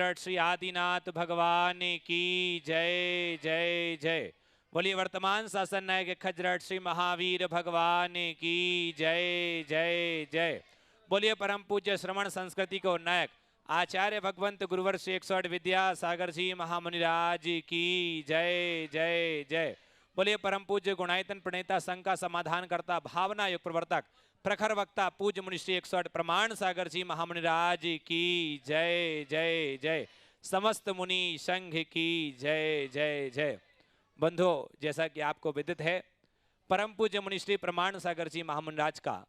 खज्जरट श्री आदिनाथ भगवान की जय जय जय। बोलिए वर्तमान शासन नायक खज्जरट श्री महावीर भगवान की जय जय जय। बोलिए परम पूज्य श्रवण संस्कृति को नायक आचार्य भगवंत गुरुवर श्री 108 विद्या सागर जी महामुनिराज की जय जय जय। बोलिए परम पूज्य गुणायतन प्रणेता संघ का समाधान करता भावना युग प्रवर्तक प्रखर वक्ता पूज्य मुनि श्री 108 प्रमाण सागर जी महामुनिराज की जय जय जय। समस्त मुनि संघ की जय जय जय। बंधुओं, जैसा कि आपको विदित है, परम पूज्य मुनि श्री प्रमाण सागर जी महामुनिराज का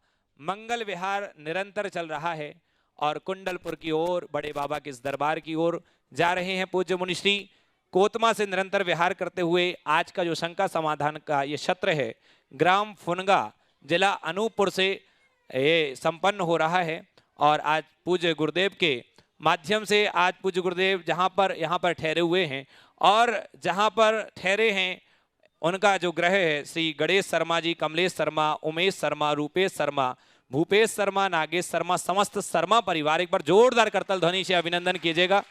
मंगल विहार निरंतर चल रहा है और कुंडलपुर की ओर बड़े बाबा के इस दरबार की ओर जा रहे हैं पूज्य मुनि श्री। कोतमा से निरंतर विहार करते हुए आज का जो शंका समाधान का ये सत्र है ग्राम फुनगा जिला अनूपपुर से ये संपन्न हो रहा है। और आज पूज्य गुरुदेव के माध्यम से आज पूज्य गुरुदेव यहाँ पर ठहरे हुए हैं और जहाँ पर ठहरे हैं उनका जो ग्रह है श्री गणेश शर्मा जी, कमलेश शर्मा, उमेश शर्मा, रूपेश शर्मा, भूपेश शर्मा, नागेश शर्मा, समस्त शर्मा परिवार, एक बार जोरदार करतल ध्वनि से अभिनंदन कीजिएगा।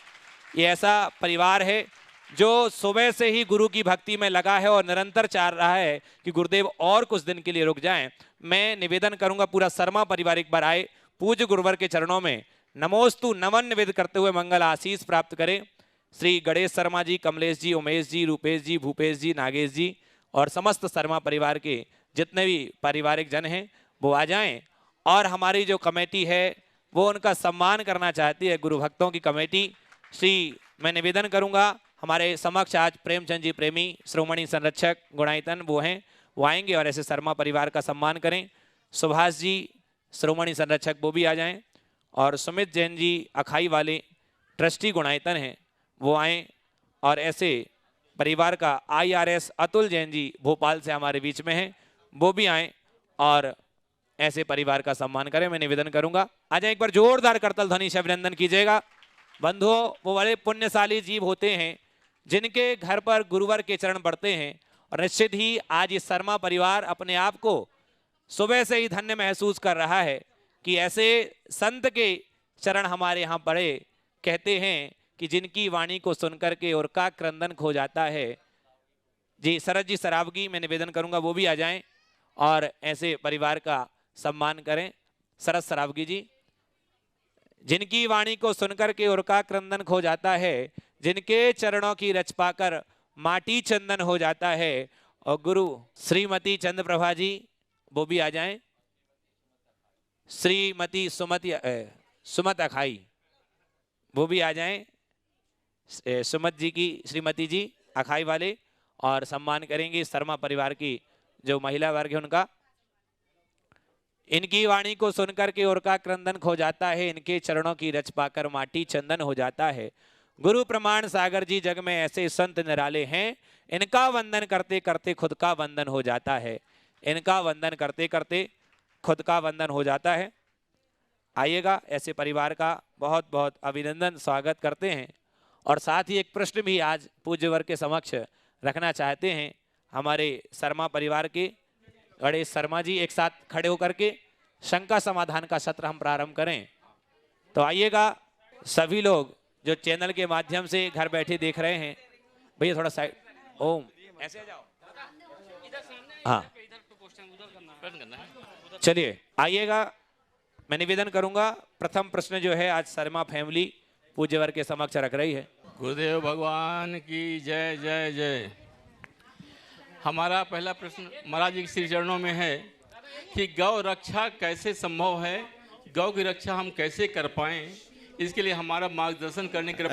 ये ऐसा परिवार है जो सुबह से ही गुरु की भक्ति में लगा है और निरंतर चाह रहा है कि गुरुदेव और कुछ दिन के लिए रुक जाएं। मैं निवेदन करूंगा पूरा शर्मा परिवार एक बार आए पूज्य गुरुवर के चरणों में नमोस्तु नमन निवेद करते हुए मंगल आशीष प्राप्त करें। श्री गणेश शर्मा जी, कमलेश जी, उमेश जी, रूपेश जी, भूपेश जी, नागेश जी और समस्त शर्मा परिवार के जितने भी पारिवारिक जन हैं वो आ जाएं। और हमारी जो कमेटी है वो उनका सम्मान करना चाहती है, गुरु भक्तों की कमेटी। मैं निवेदन करूंगा हमारे समक्ष आज प्रेमचंद जी प्रेमी श्रोमणी संरक्षक गुणायतन वो हैं, वो आएंगे और ऐसे शर्मा परिवार का सम्मान करें। सुभाष जी श्रोमणी संरक्षक वो भी आ जाएं और सुमित जैन जी अखाई वाले ट्रस्टी गुणायतन हैं वो आएँ और ऐसे परिवार का IRS अतुल जैन जी भोपाल से हमारे बीच में हैं वो भी आएँ और ऐसे परिवार का सम्मान करें। मैं निवेदन करूंगा आ जाए एक बार जोरदार करतल ध्वनि से अभिनंदन कीजिएगा। बंधुओं, वो बड़े पुण्यशाली जीव होते हैं जिनके घर पर गुरुवर के चरण पड़ते हैं और निश्चित ही आज ये शर्मा परिवार अपने आप को सुबह से ही धन्य महसूस कर रहा है कि ऐसे संत के चरण हमारे यहाँ पड़े। कहते हैं कि जिनकी वाणी को सुनकर के और का क्रंदन खो जाता है। जी शरद जी सरावगी मैं निवेदन करूंगा वो भी आ जाएं और ऐसे परिवार का सम्मान करें। शरद सरावगी जी, जिनकी वाणी को सुनकर के और का क्रंदन खो जाता है, जिनके चरणों की रच पाकर माटी चंदन हो जाता है। और गुरु श्रीमती चंद्र प्रभा जी वो भी आ जाएं। श्रीमती सुमत अखाई वो भी आ जाएं। सुमत जी की श्रीमती जी अखाई वाले और सम्मान करेंगे शर्मा परिवार की जो महिला वर्ग है उनका। इनकी वाणी को सुनकर के और का क्रंदन खो जाता है, इनके चरणों की रच पाकर माटी चंदन हो जाता है। गुरु प्रमाण सागर जी जग में ऐसे संत निराले हैं, इनका वंदन करते करते खुद का वंदन हो जाता है। इनका वंदन करते करते खुद का वंदन हो जाता है। आइएगा, ऐसे परिवार का बहुत बहुत अभिनंदन स्वागत करते हैं। और साथ ही एक प्रश्न भी आज पूज्यवर के समक्ष रखना चाहते हैं। हमारे शर्मा परिवार के गणेश शर्मा जी एक साथ खड़े होकर के शंका समाधान का सत्र हम प्रारंभ करें। तो आइएगा सभी लोग जो चैनल के माध्यम से घर बैठे देख रहे हैं, भैया थोड़ा साइड ओम ऐसे जाओ। हाँ चलिए आइएगा, मैं निवेदन करूंगा प्रथम प्रश्न जो है आज शर्मा फैमिली पूज्यवर के समक्ष रख रही है। गुरुदेव भगवान की जय जय जय। हमारा पहला प्रश्न महाराज जी के श्री चरणों में है कि गौ रक्षा कैसे संभव है, गौ की रक्षा हम कैसे कर पाएं, इसके लिए हमारा मार्गदर्शन करने के लिए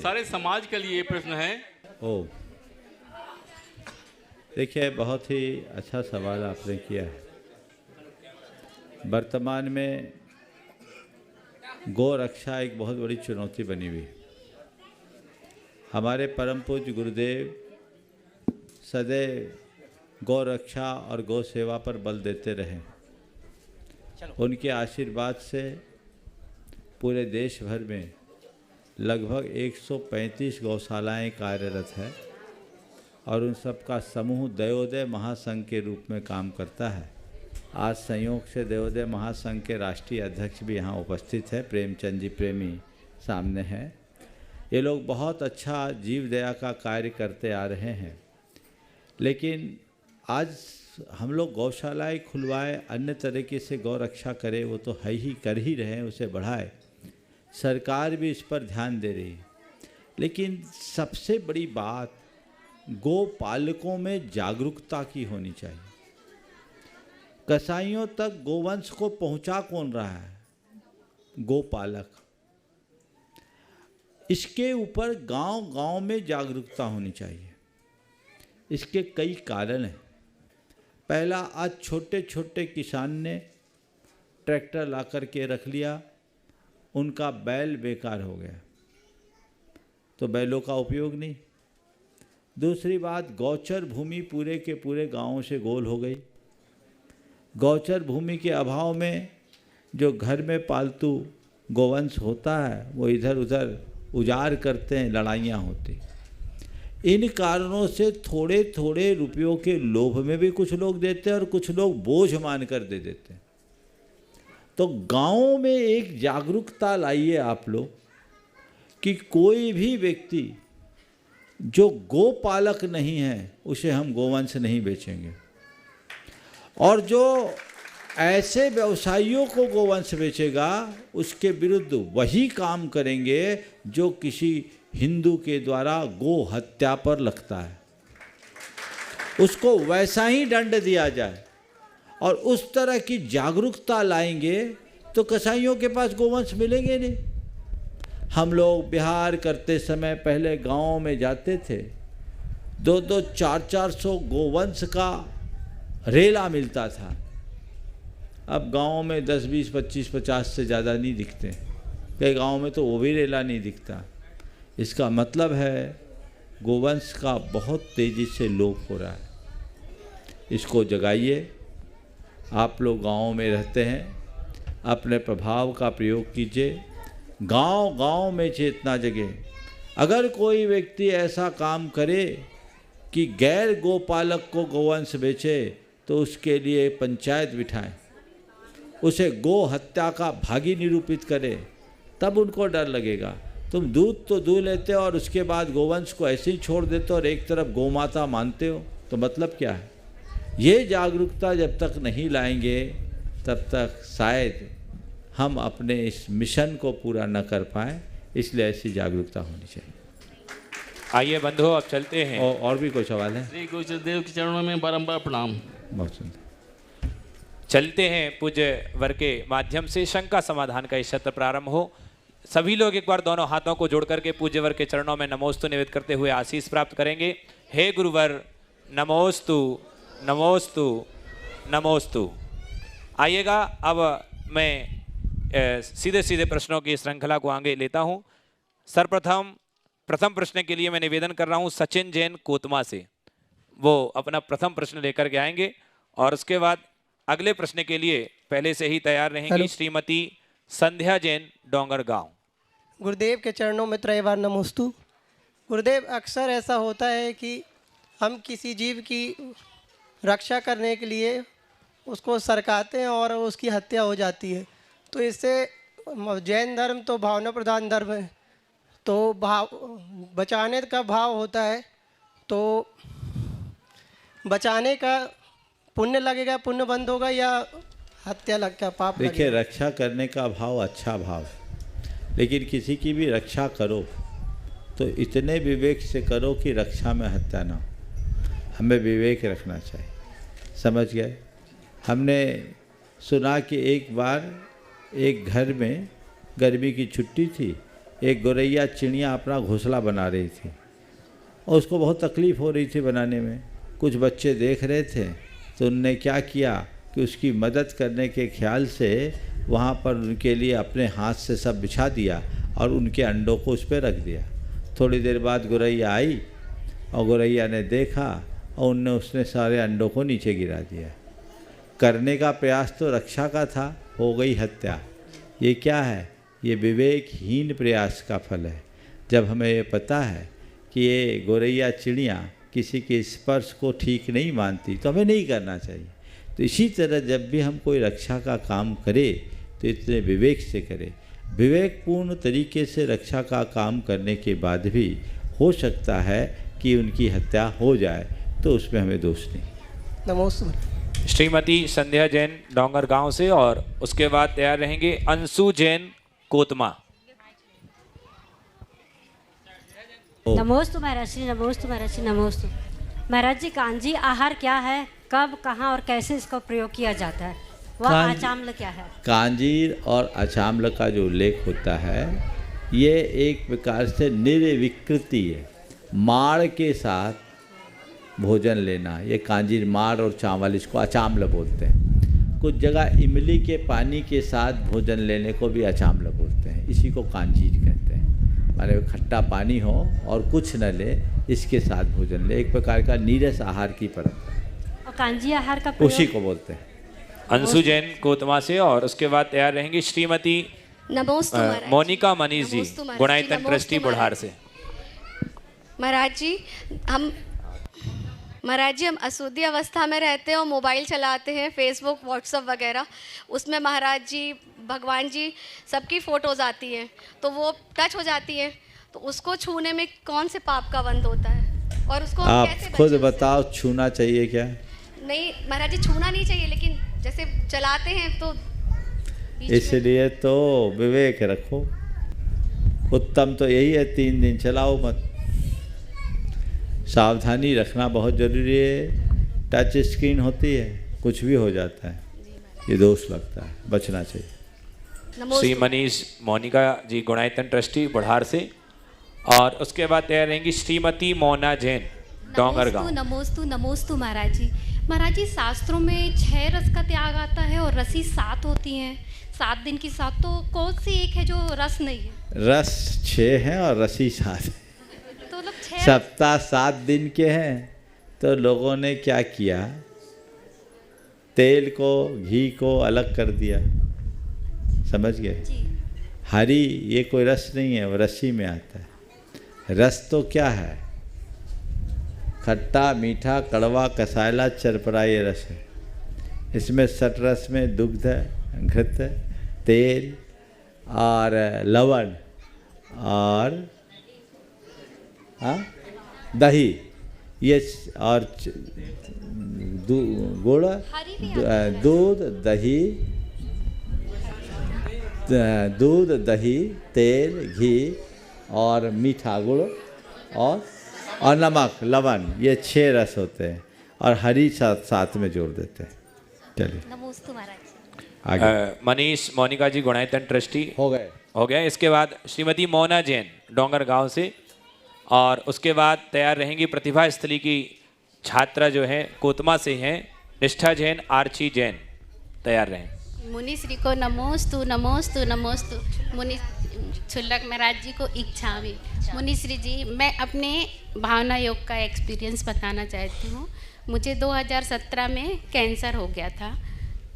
सारे समाज के लिए ये प्रश्न है। ओ देखिए, बहुत ही अच्छा सवाल आपने किया है। वर्तमान में गौ रक्षा एक बहुत बड़ी चुनौती बनी हुई। हमारे परम पूज्य गुरुदेव सदैव गौ रक्षा और गौ सेवा पर बल देते रहे। उनके आशीर्वाद से पूरे देश भर में लगभग 135 गौशालाएं कार्यरत है और उन सब का समूह देवोदय महासंघ के रूप में काम करता है। आज संयोग से देवोदय महासंघ के राष्ट्रीय अध्यक्ष भी यहाँ उपस्थित है, प्रेमचंद जी प्रेमी सामने हैं। ये लोग बहुत अच्छा जीव दया का कार्य करते आ रहे हैं, लेकिन आज हम लोग गौशालाएँ खुलवाएं, अन्य तरीके से गौ रक्षा करें, वो तो है ही, कर ही रहे हैं, उसे बढ़ाए। सरकार भी इस पर ध्यान दे रही है, लेकिन सबसे बड़ी बात गो पालकों में जागरूकता की होनी चाहिए। कसाईयों तक गोवंश को पहुंचा कौन रहा है? गोपालक। इसके ऊपर गांव-गांव में जागरूकता होनी चाहिए। इसके कई कारण हैं। पहला, आज छोटे छोटे किसान ने ट्रैक्टर ला कर के रख लिया, उनका बैल बेकार हो गया, तो बैलों का उपयोग नहीं। दूसरी बात, गौचर भूमि पूरे के पूरे गांवों से गोल हो गई। गौचर भूमि के अभाव में जो घर में पालतू गोवंश होता है वो इधर उधर उजाड़ करते हैं, लड़ाइयाँ होती। इन कारणों से थोड़े थोड़े रुपयों के लोभ में भी कुछ लोग देते हैं और कुछ लोग बोझ मान कर दे देते हैं। तो गाँव में एक जागरूकता लाइए आप लोग कि कोई भी व्यक्ति जो गोपालक नहीं है उसे हम गोवंश नहीं बेचेंगे, और जो ऐसे व्यवसायियों को गोवंश बेचेगा उसके विरुद्ध वही काम करेंगे जो किसी हिंदू के द्वारा गो हत्या पर लगता है, उसको वैसा ही दंड दिया जाए। और उस तरह की जागरूकता लाएंगे तो कसाईयों के पास गोवंश मिलेंगे नहीं। हम लोग बिहार करते समय पहले गांव में जाते थे, 2-2, 400 गोवंश का रेला मिलता था। अब गांव में 10, 20, 25, 50 से ज़्यादा नहीं दिखते। कई गांव में तो वो भी रेला नहीं दिखता। इसका मतलब है गोवंश का बहुत तेज़ी से लोप हो रहा है। इसको जगाइए। आप लोग गाँव में रहते हैं, अपने प्रभाव का प्रयोग कीजिए। गांव-गांव में चेतना जगे। अगर कोई व्यक्ति ऐसा काम करे कि गैर गोपालक को गोवंश बेचे तो उसके लिए पंचायत बिठाएं, उसे गो हत्या का भागी निरूपित करे, तब उनको डर लगेगा। तुम दूध तो दूध लेते हो और उसके बाद गोवंश को ऐसे ही छोड़ देते हो और एक तरफ गोमाता मानते हो, तो मतलब क्या है? ये जागरूकता जब तक नहीं लाएंगे तब तक शायद हम अपने इस मिशन को पूरा न कर पाएँ। इसलिए ऐसी जागरूकता होनी चाहिए। आइए बंधुओं, अब चलते हैं। और भी कोई सवाल है? श्री गुरुदेव के चरणों में बारंबार प्रणाम। बहुत सुंदर। चलते हैं पूज्य वर के माध्यम से शंका समाधान का इस सत्र प्रारंभ हो। सभी लोग एक बार दोनों हाथों को जोड़ करके पूज्य वर के चरणों में नमोस्तु निवेदित करते हुए आशीष प्राप्त करेंगे। हे गुरुवर, नमोस्तु नमोस्तु नमोस्तु। आइएगा, अब मैं सीधे सीधे प्रश्नों की श्रृंखला को आगे लेता हूँ। सर्वप्रथम प्रथम प्रश्न के लिए मैं निवेदन कर रहा हूँ सचिन जैन कोतमा से। वो अपना प्रथम प्रश्न लेकर के आएंगे और उसके बाद अगले प्रश्न के लिए पहले से ही तैयार रहेंगी श्रीमती संध्या जैन डोंगरगांव। गुरुदेव के चरणों में त्रयवार नमोस्तु। गुरुदेव, अक्सर ऐसा होता है कि हम किसी जीव की रक्षा करने के लिए उसको सरकाते हैं और उसकी हत्या हो जाती है। तो इससे जैन धर्म तो भावना प्रधान धर्म है, तो बचाने का भाव होता है, तो बचाने का पुण्य लगेगा, पुण्य बंद होगा, या हत्या लग का पाप? देखिए, रक्षा करने का भाव अच्छा भाव है, लेकिन किसी की भी रक्षा करो तो इतने विवेक से करो कि रक्षा में हत्या ना हो। हमें विवेक रखना चाहिए, समझ गए? हमने सुना कि एक बार एक घर में गर्मी की छुट्टी थी, एक गौरैया चिड़िया अपना घोंसला बना रही थी और उसको बहुत तकलीफ़ हो रही थी बनाने में। कुछ बच्चे देख रहे थे तो उनने क्या किया कि उसकी मदद करने के ख्याल से वहाँ पर उनके लिए अपने हाथ से सब बिछा दिया और उनके अंडों को उस पर रख दिया। थोड़ी देर बाद गौरैया आई और गौरैया ने देखा और उसने सारे अंडों को नीचे गिरा दिया। करने का प्रयास तो रक्षा का था, हो गई हत्या। ये क्या है? ये विवेकहीन प्रयास का फल है। जब हमें ये पता है कि ये गौरैया चिड़िया किसी के स्पर्श को ठीक नहीं मानती तो हमें नहीं करना चाहिए। तो इसी तरह जब भी हम कोई रक्षा का काम करें तो इतने विवेक से करें। विवेकपूर्ण तरीके से रक्षा का काम करने के बाद भी हो सकता है कि उनकी हत्या हो जाए, तो उसमें हमें दोष नहीं। नमोस्तु। श्रीमती संध्या जैन डोंगर गांव से, और उसके बाद तैयार रहेंगे अंशु जैन कोतमा। नमोस्तु महाराज श्री, नमोस्तु महाराज श्री, नमोस्तु महाराज जी। कांजी आहार क्या है, कब, कहाँ और कैसे इसका प्रयोग किया जाता है? वह आचाम्ल क्या है? कांजीर और अचाम्ल का जो उल्लेख होता है, ये एक प्रकार से निर्विकृति है। माड़ के साथ भोजन लेना, ये कांजीर माड़ और चावल, इसको अचाम्ल बोलते हैं। कुछ जगह इमली के पानी के साथ भोजन लेने को भी अचाम्ल बोलते हैं, इसी को कांजीर कहते हैं। माने खट्टा पानी हो और कुछ न ले, इसके साथ भोजन ले, एक प्रकार का नीरस आहार की परंपरा। और कांजी आहार का उसी को बोलते हैं। अंशु जैन कोतमा से, और उसके बाद तैयार रहेंगी श्रीमती मोनिका मनीष जी, गुणायतन ट्रस्टी बुढ़ार से। महाराज जी, हम अशुद्धि अवस्था में रहते हैं और मोबाइल चलाते हैं, फेसबुक, व्हाट्सएप वगैरह। उसमें महाराज जी, भगवान जी सबकी फ़ोटोज़ आती हैं, तो वो टच हो जाती हैं, तो उसको छूने में कौन से पाप का बंध होता है, और उसको आप कैसे खुद बचें? बताओ, छूना चाहिए क्या? नहीं महाराज जी, छूना नहीं चाहिए, लेकिन जैसे चलाते हैं तो इसलिए तो विवेक रखो। उत्तम तो यही है, 3 दिन चलाओ मत। सावधानी रखना बहुत ज़रूरी है। टच स्क्रीन होती है, कुछ भी हो जाता है, ये दोष लगता है, बचना चाहिए। श्री मनीष मोनिका जी, गुणायतन ट्रस्टी बुढ़ार से, और उसके बाद तैयार रहेंगी श्रीमती मोना जैन डोंगर गांव। नमोस्तु नमोस्तु महाराज जी। महाराज जी, शास्त्रों में 6 रस का त्याग आता है और रसी 7 होती हैं, 7 दिन की 7, तो कौन सी एक है जो रस नहीं है? रस 6 हैं और रसी 7 है। तो मतलब 6 सप्ताह 7 दिन के हैं, तो लोगों ने क्या किया, तेल को, घी को अलग कर दिया, समझ गए? हरी ये कोई रस नहीं है, वो रस्सी में आता है। रस तो क्या है? खट्टा, मीठा, कड़वा, कसायला, चरपरा, ये रस है। इसमें सटरस में दुग्ध, घृत, तेल और लवण और दही, ये और गुड़, दूध, दही, तेल, घी और मीठा गुड़ और नमक, लवण, ये 6 रस होते हैं, और हरी साथ में जोड़ देते हैं। चलिए नमोस्तु महाराज। आगे। मनीष मोनिका जी, गुणायतन ट्रस्टी हो गए। इसके बाद श्रीमती मोना जैन डोंगर गांव से, और उसके बाद तैयार रहेंगी प्रतिभा स्थली की छात्रा जो है कोतमा से हैं, निष्ठा जैन, आर्ची जैन। तैयार रहें। मुनि श्री को नमोस्तु नमोस्तु नमोस्तु। मुनि छुल्लक महाराज जी को इच्छा भी। मुनि श्री जी, मैं अपने भावना योग का एक्सपीरियंस बताना चाहती हूँ। मुझे 2017 में कैंसर हो गया था,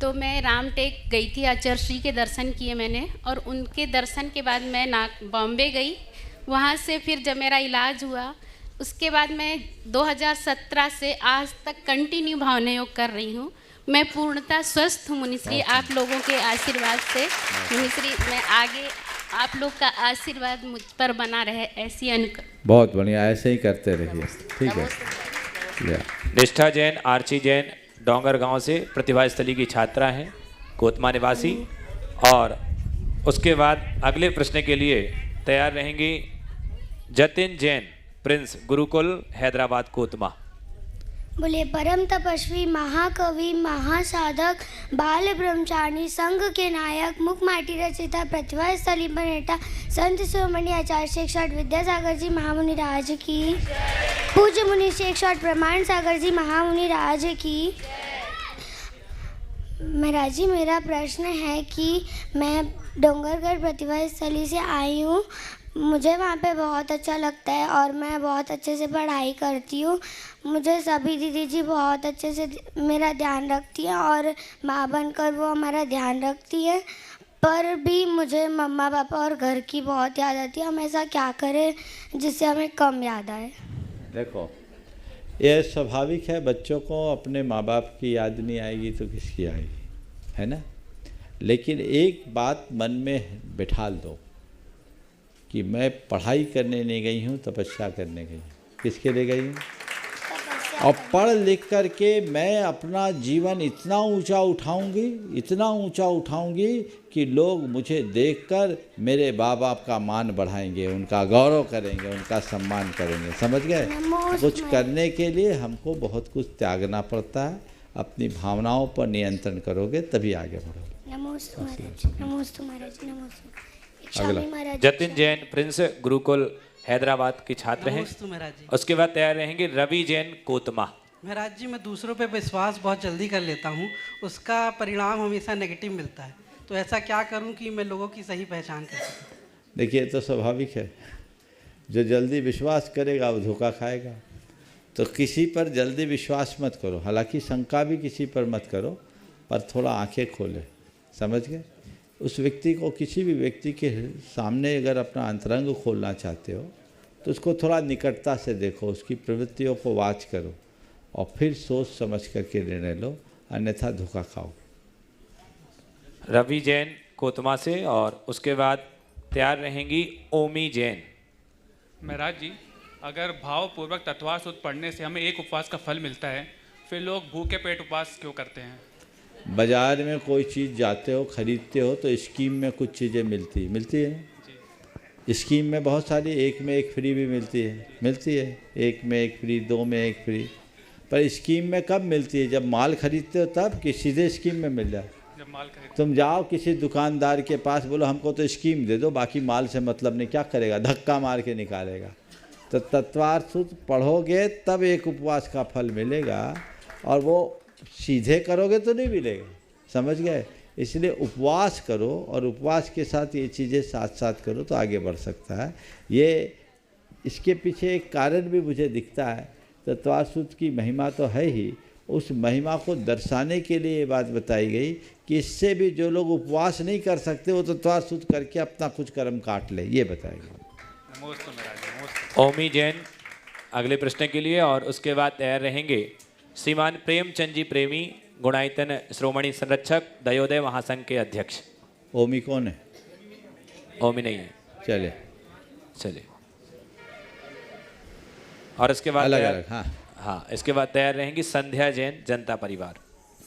तो मैं रामटेक गई थी, आचार्य श्री के दर्शन किए मैंने, और उनके दर्शन के बाद मैं बॉम्बे गई। वहाँ से फिर जब मेरा इलाज हुआ, उसके बाद मैं 2017 से आज तक कंटिन्यू भावना योग कर रही हूँ। मैं पूर्णतः स्वस्थ हूँ मुनिश्री, आप लोगों के आशीर्वाद से। मुनिश्री, मैं आगे आप लोग का आशीर्वाद मुझ पर बना रहे, ऐसी बहुत बढ़िया, ऐसे ही करते रहिए, ठीक है। निष्ठा जैन, आर्ची जैन डोंगर गांव से प्रतिभा स्थली की छात्रा हैं, कोतमा निवासी। और उसके बाद अगले प्रश्न के लिए तैयार रहेंगी जतिन जैन, प्रिंस, गुरुकुल, हैदराबाद, कोतमा। बोले परम तपस्वी, महाकवि, महासाधक, बाल ब्रह्मचारी, संघ के नायक, मुखमाटी रचिता, प्रतिभा स्थली पर नेता, संत शिरोमणि आचार्य श्री 108 विद्यासागर जी महामुनि राज की, पूज्य मुनि श्री 108 प्रमाण सागर जी महामुनि राज की। महाराज जी, मेरा प्रश्न है कि मैं डोंगरगढ़ प्रतिभा स्थली से आई हूँ। मुझे वहाँ पे बहुत अच्छा लगता है और मैं बहुत अच्छे से पढ़ाई करती हूँ। मुझे सभी दीदी जी बहुत अच्छे से मेरा ध्यान रखती हैं और माँ बनकर वो हमारा ध्यान रखती है, पर भी मुझे मम्मा पापा और घर की बहुत याद आती है। हम ऐसा क्या करें जिससे हमें कम याद आए? देखो, ये स्वाभाविक है, बच्चों को अपने माँ बाप की याद नहीं आएगी तो किसकी आएगी, है ना। लेकिन एक बात मन में बिठा दो कि मैं पढ़ाई करने नहीं गई हूँ, तपस्या करने गई हूँ। किसके लिए गई हूँ? और पढ़ लिख करके मैं अपना जीवन इतना ऊंचा उठाऊंगी, इतना ऊंचा उठाऊंगी कि लोग मुझे देखकर मेरे माँ बाप का मान बढ़ाएंगे, उनका गौरव करेंगे, उनका सम्मान करेंगे। समझ गए? कुछ करने के लिए हमको बहुत कुछ त्यागना पड़ता है। अपनी भावनाओं पर नियंत्रण करोगे तभी आगे बढ़ोगे। नमोस्तु महाराज, नमोस्तु महाराज, नमोस्तु। अगला जतिन जैन प्रिंस गुरुकुल हैदराबाद के छात्र हैं। नमोस्तु महाराज जी। उसके बाद तैयार रहेंगे रवि जैन कोतमा। महाराज जी, मैं दूसरों पे विश्वास बहुत जल्दी कर लेता हूँ, उसका परिणाम हमेशा नेगेटिव मिलता है, तो ऐसा क्या करूँ कि मैं लोगों की सही पहचान कर सकूँ? देखिए, तो स्वाभाविक है, जो जल्दी विश्वास करेगा वो धोखा खाएगा। तो किसी पर जल्दी विश्वास मत करो, हालांकि शंका भी किसी पर मत करो, पर थोड़ा आंखें खोले। समझ गए? उस व्यक्ति को, किसी भी व्यक्ति के सामने अगर अपना अंतरंग खोलना चाहते हो तो उसको थोड़ा निकटता से देखो, उसकी प्रवृत्तियों को वाच करो और फिर सोच समझ करके निर्णय लो, अन्यथा धोखा खाओ। रवि जैन कोतमा से। और उसके बाद तैयार रहेंगी ओमी जैन। महाराज जी, अगर भावपूर्वक तत्वार सूत्र पढ़ने से हमें एक उपवास का फल मिलता है, फिर लोग भूखे पेट उपवास क्यों करते हैं? बाजार में कोई चीज़ जाते हो, खरीदते हो, तो स्कीम में कुछ चीज़ें मिलती है ना। स्कीम में बहुत सारी, एक में एक फ्री भी मिलती है, एक में एक फ्री, दो में एक फ्री। पर स्कीम में कब मिलती है? जब माल खरीदते हो तब, कि सीधे स्कीम में मिल जाए? जब माल खरीद। तुम जाओ किसी दुकानदार के पास, बोलो हमको तो स्कीम दे दो, बाकी माल से मतलब नहीं, क्या करेगा? धक्का मार के निकालेगा। तो तत्वार सूत्र पढ़ोगे तब एक उपवास का फल मिलेगा, और वो सीधे करोगे तो नहीं मिलेगा। समझ गए? इसलिए उपवास करो, और उपवास के साथ ये चीज़ें साथ साथ करो तो आगे बढ़ सकता है। ये इसके पीछे एक कारण भी मुझे दिखता है। तत्वार सूत्र की महिमा तो है ही, उस महिमा को दर्शाने के लिए ये बात बताई गई कि इससे भी जो लोग उपवास नहीं कर सकते वो तत्वार सूत्र करके अपना कुछ कर्म काट ले, ये बताएगा। ओमी जैन अगले प्रश्न के लिए। और उसके बाद तैयार रहेंगे श्रीमान प्रेमचंद जी प्रेमी, गुणायतन श्रोमणी संरक्षक, दयोदय महासंघ के अध्यक्ष। ओमी कौन है? ओमी नहीं है। चले। और इसके बाद अलग। हाँ, इसके बाद तैयार रहेंगी संध्या जैन, जनता परिवार।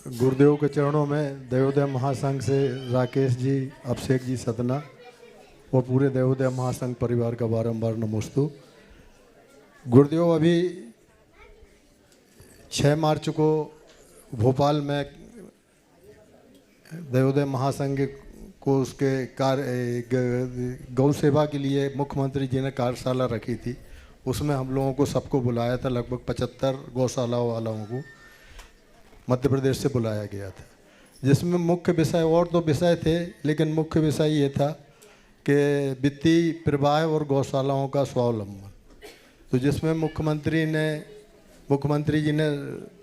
गुरुदेव के चरणों में दयोदय महासंघ से राकेश जी, अभिषेक जी सतना और पूरे दयोदय महासंघ परिवार का बारंबार नमोस्तु। गुरुदेव, अभी 6 मार्च को भोपाल में दयोदय महासंघ को उसके गौ सेवा के लिए मुख्यमंत्री जी ने कार्यशाला रखी थी। उसमें हम लोगों को सबको बुलाया था, लगभग 75 गौशाला वालों को मध्य प्रदेश से बुलाया गया था, जिसमें मुख्य विषय, और तो विषय थे लेकिन मुख्य विषय ये था कि वित्तीय प्रवाह और गौशालाओं का स्वावलंबन। तो जिसमें मुख्यमंत्री जी ने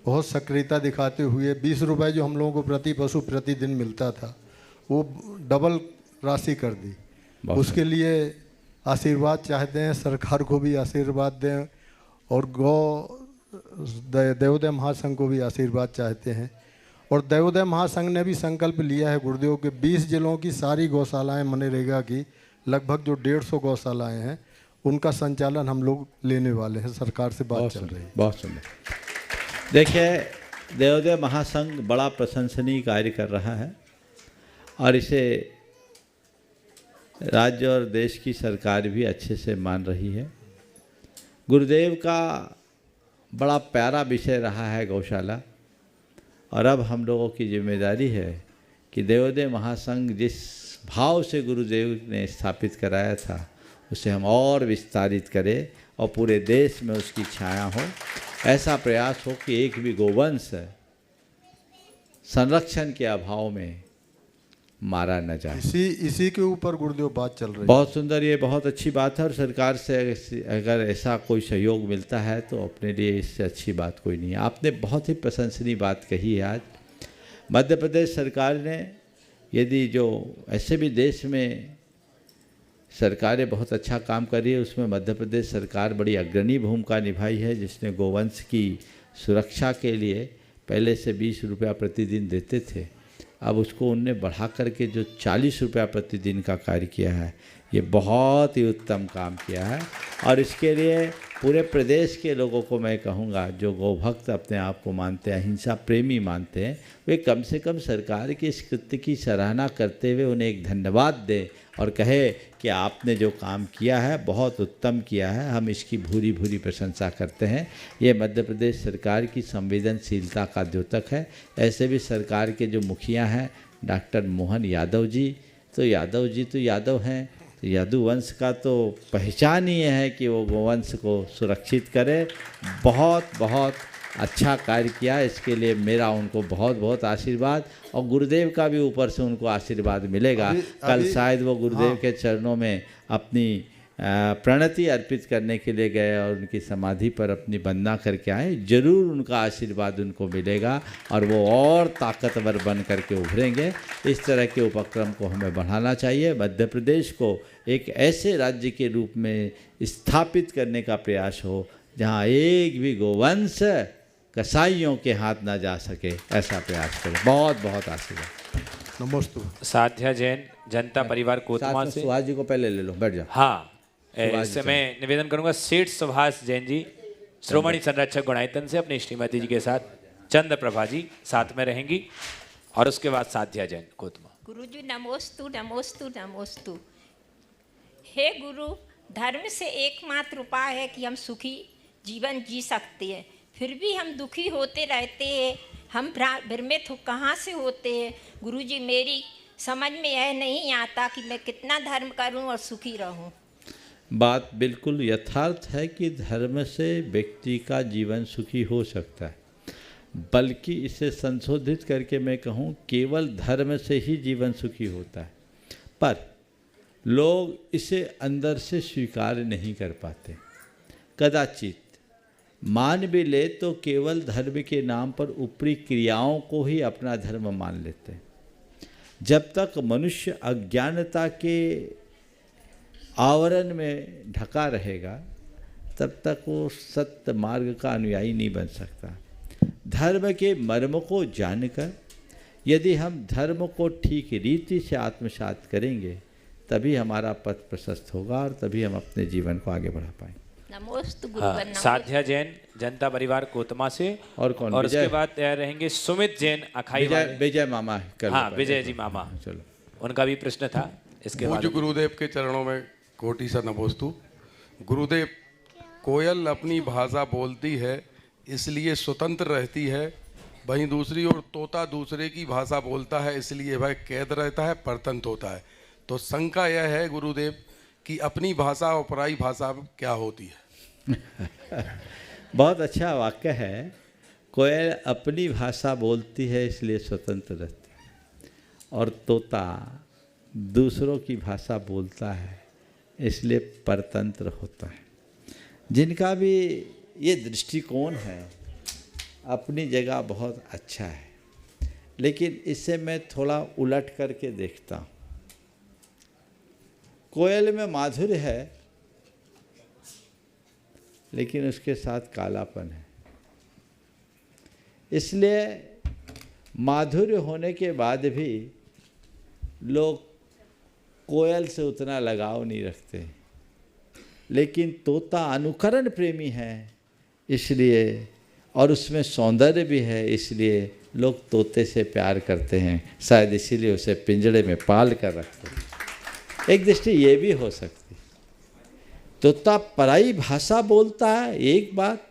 बहुत सक्रियता दिखाते हुए 20 रुपये जो हम लोगों को प्रति पशु प्रतिदिन मिलता था, वो डबल राशि कर दी। उसके लिए आशीर्वाद चाहते हैं, सरकार को भी आशीर्वाद दें, और दयोदय महासंघ को भी आशीर्वाद चाहते हैं। और दयोदय महासंघ ने भी संकल्प लिया है गुरुदेव के 20 जिलों की सारी गौशालाएं मनरेगा की, लगभग जो 150 गौशालाएं हैं, उनका संचालन हम लोग लेने वाले हैं। सरकार से बात चल रही है। बहुत सुंदर। देखिए, दयोदय महासंघ बड़ा प्रशंसनीय कार्य कर रहा है, और इसे राज्य और देश की सरकार भी अच्छे से मान रही है। गुरुदेव का बड़ा प्यारा विषय रहा है गौशाला, और अब हम लोगों की जिम्मेदारी है कि दयोदय महासंघ जिस भाव से गुरुदेव ने स्थापित कराया था उसे हम और विस्तारित करें, और पूरे देश में उसकी छाया हो। ऐसा प्रयास हो कि एक भी गोवंश संरक्षण के अभाव में मारा न जाए। इसी के ऊपर गुरुदेव बात चल रही है। बहुत सुंदर, ये बहुत अच्छी बात है, और सरकार से अगर ऐसा कोई सहयोग मिलता है तो अपने लिए इससे अच्छी बात कोई नहीं है। आपने बहुत ही प्रशंसनीय बात कही है। आज मध्य प्रदेश सरकार ने, यदि जो ऐसे भी देश में सरकारें बहुत अच्छा काम कर रही है, उसमें मध्य प्रदेश सरकार बड़ी अग्रणी भूमिका निभाई है, जिसने गोवंश की सुरक्षा के लिए पहले से 20 रुपया प्रतिदिन देते थे, अब उसको उनने बढ़ा करके जो 40 रुपया प्रतिदिन का कार्य किया है, ये बहुत ही उत्तम काम किया है। और इसके लिए पूरे प्रदेश के लोगों को मैं कहूँगा, जो गौभक्त अपने आप को मानते हैं, अहिंसा प्रेमी मानते हैं, वे कम से कम सरकार के इस कृत्य की सराहना करते हुए उन्हें एक धन्यवाद दें और कहे कि आपने जो काम किया है बहुत उत्तम किया है, हम इसकी भूरी भूरी प्रशंसा करते हैं। ये मध्य प्रदेश सरकार की संवेदनशीलता का द्योतक है। ऐसे भी सरकार के जो मुखिया हैं डॉक्टर मोहन यादव जी तो यादव हैं, तो यादव वंश का तो पहचान ही है कि वो गोवंश को सुरक्षित करे। बहुत बहुत अच्छा कार्य किया, इसके लिए मेरा उनको बहुत बहुत आशीर्वाद, और गुरुदेव का भी ऊपर से उनको आशीर्वाद मिलेगा। कल शायद वो गुरुदेव के चरणों में अपनी प्रणति अर्पित करने के लिए गए और उनकी समाधि पर अपनी वंदना करके आए। जरूर उनका आशीर्वाद उनको मिलेगा और वो और ताकतवर बन करके उभरेंगे। इस तरह के उपक्रम को हमें बढ़ाना चाहिए। मध्य प्रदेश को एक ऐसे राज्य के रूप में स्थापित करने का प्रयास हो जहाँ एक भी गोवंश कसाईयों के हाथ ना जा सके, ऐसा प्रयास करें। बहुत बहुत आशीर्वाद। नमस्ते। साध्या जैन, जनता परिवार कोतमा से। सुभाष जी को पहले ले लो, बैठ जाओ। हाँ, इससे मैं निवेदन करूंगा सेठ सुभाष जैन जी श्रोमणी संरक्षक गुणायतन से अपनी श्रीमती जी के साथ चंद्र प्रभा जी साथ में रहेंगी, और उसके बाद साध्या जैन कोतमा। गुरुजी नमोस्तु नमोस्तु नमोस्तु। हे गुरु, धर्म से एकमात्र उपाय है कि हम सुखी जीवन जी सकते हैं, फिर भी हम दुखी होते रहते हैं। हम भ्रमित कहाँ से होते हैं गुरुजी? मेरी समझ में यह नहीं आता कि मैं कितना धर्म करूं और सुखी रहूं। बात बिल्कुल यथार्थ है कि धर्म से व्यक्ति का जीवन सुखी हो सकता है, बल्कि इसे संशोधित करके मैं कहूँ केवल धर्म से ही जीवन सुखी होता है, पर लोग इसे अंदर से स्वीकार नहीं कर पाते। कदाचित मान भी ले तो केवल धर्म के नाम पर ऊपरी क्रियाओं को ही अपना धर्म मान लेते हैं। जब तक मनुष्य अज्ञानता के आवरण में ढका रहेगा तब तक वो सत्य मार्ग का अनुयायी नहीं बन सकता। धर्म के मर्म को जानकर यदि हम धर्म को ठीक रीति से आत्मसात करेंगे तभी हमारा पथ प्रशस्त होगा और तभी हम अपने जीवन को आगे बढ़ा पाएंगे। साध्या जैन, जनता परिवार कोतमा से। और कौन? और उसके बाद तैयार रहेंगे सुमित जैन अखाई वाले। विजय मामा। हाँ, विजय जी मामा। चलो, उनका भी प्रश्न था। इसके बाद गुरुदेव के चरणों में कोटि सा नमोस्तु। गुरुदेव, कोयल अपनी भाषा बोलती है इसलिए स्वतंत्र रहती है, वहीं दूसरी ओर तोता दूसरे की भाषा बोलता है इसलिए वह कैद रहता है, परतंत्र होता है। तो शंका यह है गुरुदेव कि अपनी भाषा और पराई भाषा क्या होती है? बहुत अच्छा वाक्य है। कोयल अपनी भाषा बोलती है इसलिए स्वतंत्र रहती है, और तोता दूसरों की भाषा बोलता है इसलिए परतंत्र होता है। जिनका भी ये दृष्टिकोण है अपनी जगह बहुत अच्छा है, लेकिन इसे मैं थोड़ा उलट करके देखता हूँ। कोयल में माधुर्य है लेकिन उसके साथ कालापन है, इसलिए माधुर्य होने के बाद भी लोग कोयल से उतना लगाव नहीं रखते। लेकिन तोता अनुकरण प्रेमी है इसलिए, और उसमें सौंदर्य भी है इसलिए लोग तोते से प्यार करते हैं, शायद इसीलिए उसे पिंजड़े में पाल कर रखते हैं। एक दृष्टि ये भी हो सकती। तोता पराई भाषा बोलता है एक बात,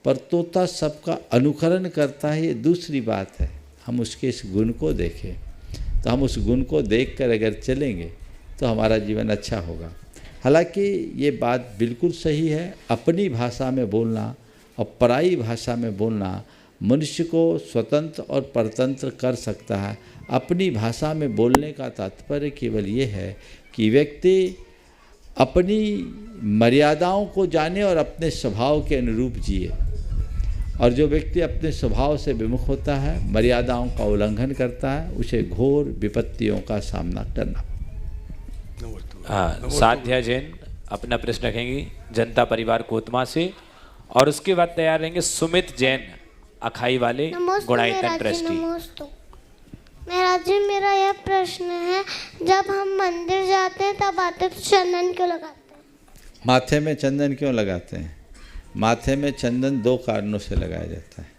पर तोता सबका अनुकरण करता है ये दूसरी बात है। हम उसके इस गुण को देखें तो हम उस गुण को देखकर अगर चलेंगे तो हमारा जीवन अच्छा होगा। हालांकि ये बात बिल्कुल सही है, अपनी भाषा में बोलना और पराई भाषा में बोलना मनुष्य को स्वतंत्र और परतंत्र कर सकता है। अपनी भाषा में बोलने का तात्पर्य केवल ये है कि व्यक्ति अपनी मर्यादाओं को जाने और अपने स्वभाव के अनुरूप जिए, और जो व्यक्ति अपने स्वभाव से विमुख होता है, मर्यादाओं का उल्लंघन करता है, उसे घोर विपत्तियों का सामना करना। हाँ, साध्या जैन अपना प्रश्न रखेंगी जनता परिवार कोतमा से, और उसके बाद तैयार रहेंगे सुमित जैन अखाई वाले गुणायतन ट्रस्टी। महाराज जी मेरा यह प्रश्न है, जब हम मंदिर जाते हैं तब आते तो चंदन क्यों लगाते हैं? माथे में चंदन क्यों लगाते हैं? माथे में चंदन 2 कारणों से लगाया जाता है।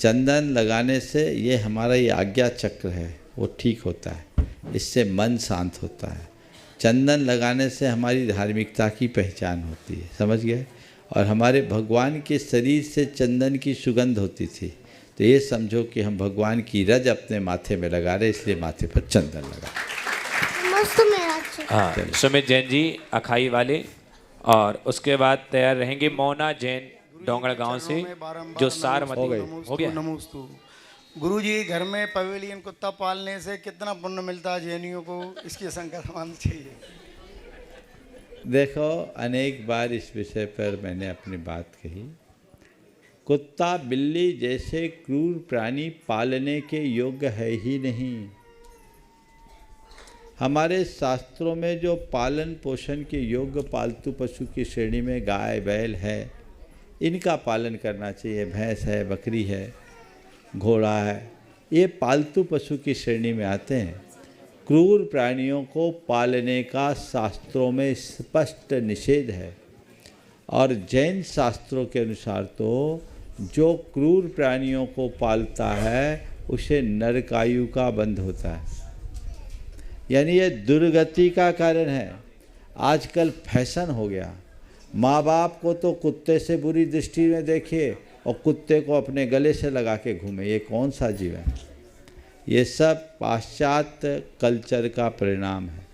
चंदन लगाने से ये हमारा ये आज्ञा चक्र है वो ठीक होता है, इससे मन शांत होता है। चंदन लगाने से हमारी धार्मिकता की पहचान होती है, समझ गए? और हमारे भगवान के शरीर से चंदन की सुगंध होती थी, तो ये समझो कि हम भगवान की रज अपने माथे में लगा रहे, इसलिए माथे पर चंदन लगा। हाँ, सुमित जैन जी अखाई वाले, और उसके बाद तैयार रहेंगे मोना जैन डोंगड़ गांव से, जो सारमती हो गया। नमोस्तु। गुरुजी, घर में पवेलियन कुत्ता पालने से कितना पुण्य मिलता है जैनियों को, इसकी शंका समाधान चाहिए। देखो, अनेक बार इस विषय पर मैंने अपनी बात कही। कुत्ता बिल्ली जैसे क्रूर प्राणी पालने के योग्य है ही नहीं। हमारे शास्त्रों में जो पालन पोषण के योग्य पालतू पशु की श्रेणी में गाय बैल है, इनका पालन करना चाहिए। भैंस है, बकरी है, घोड़ा है, ये पालतू पशु की श्रेणी में आते हैं। क्रूर प्राणियों को पालने का शास्त्रों में स्पष्ट निषेध है, और जैन शास्त्रों के अनुसार तो जो क्रूर प्राणियों को पालता है उसे नरकायु का बंध होता है, यानी ये दुर्गति का कारण है। आजकल फैशन हो गया, माँ बाप को तो कुत्ते से बुरी दृष्टि में देखे और कुत्ते को अपने गले से लगा के घूमे, ये कौन सा जीवन? ये सब पाश्चात्य कल्चर का परिणाम है।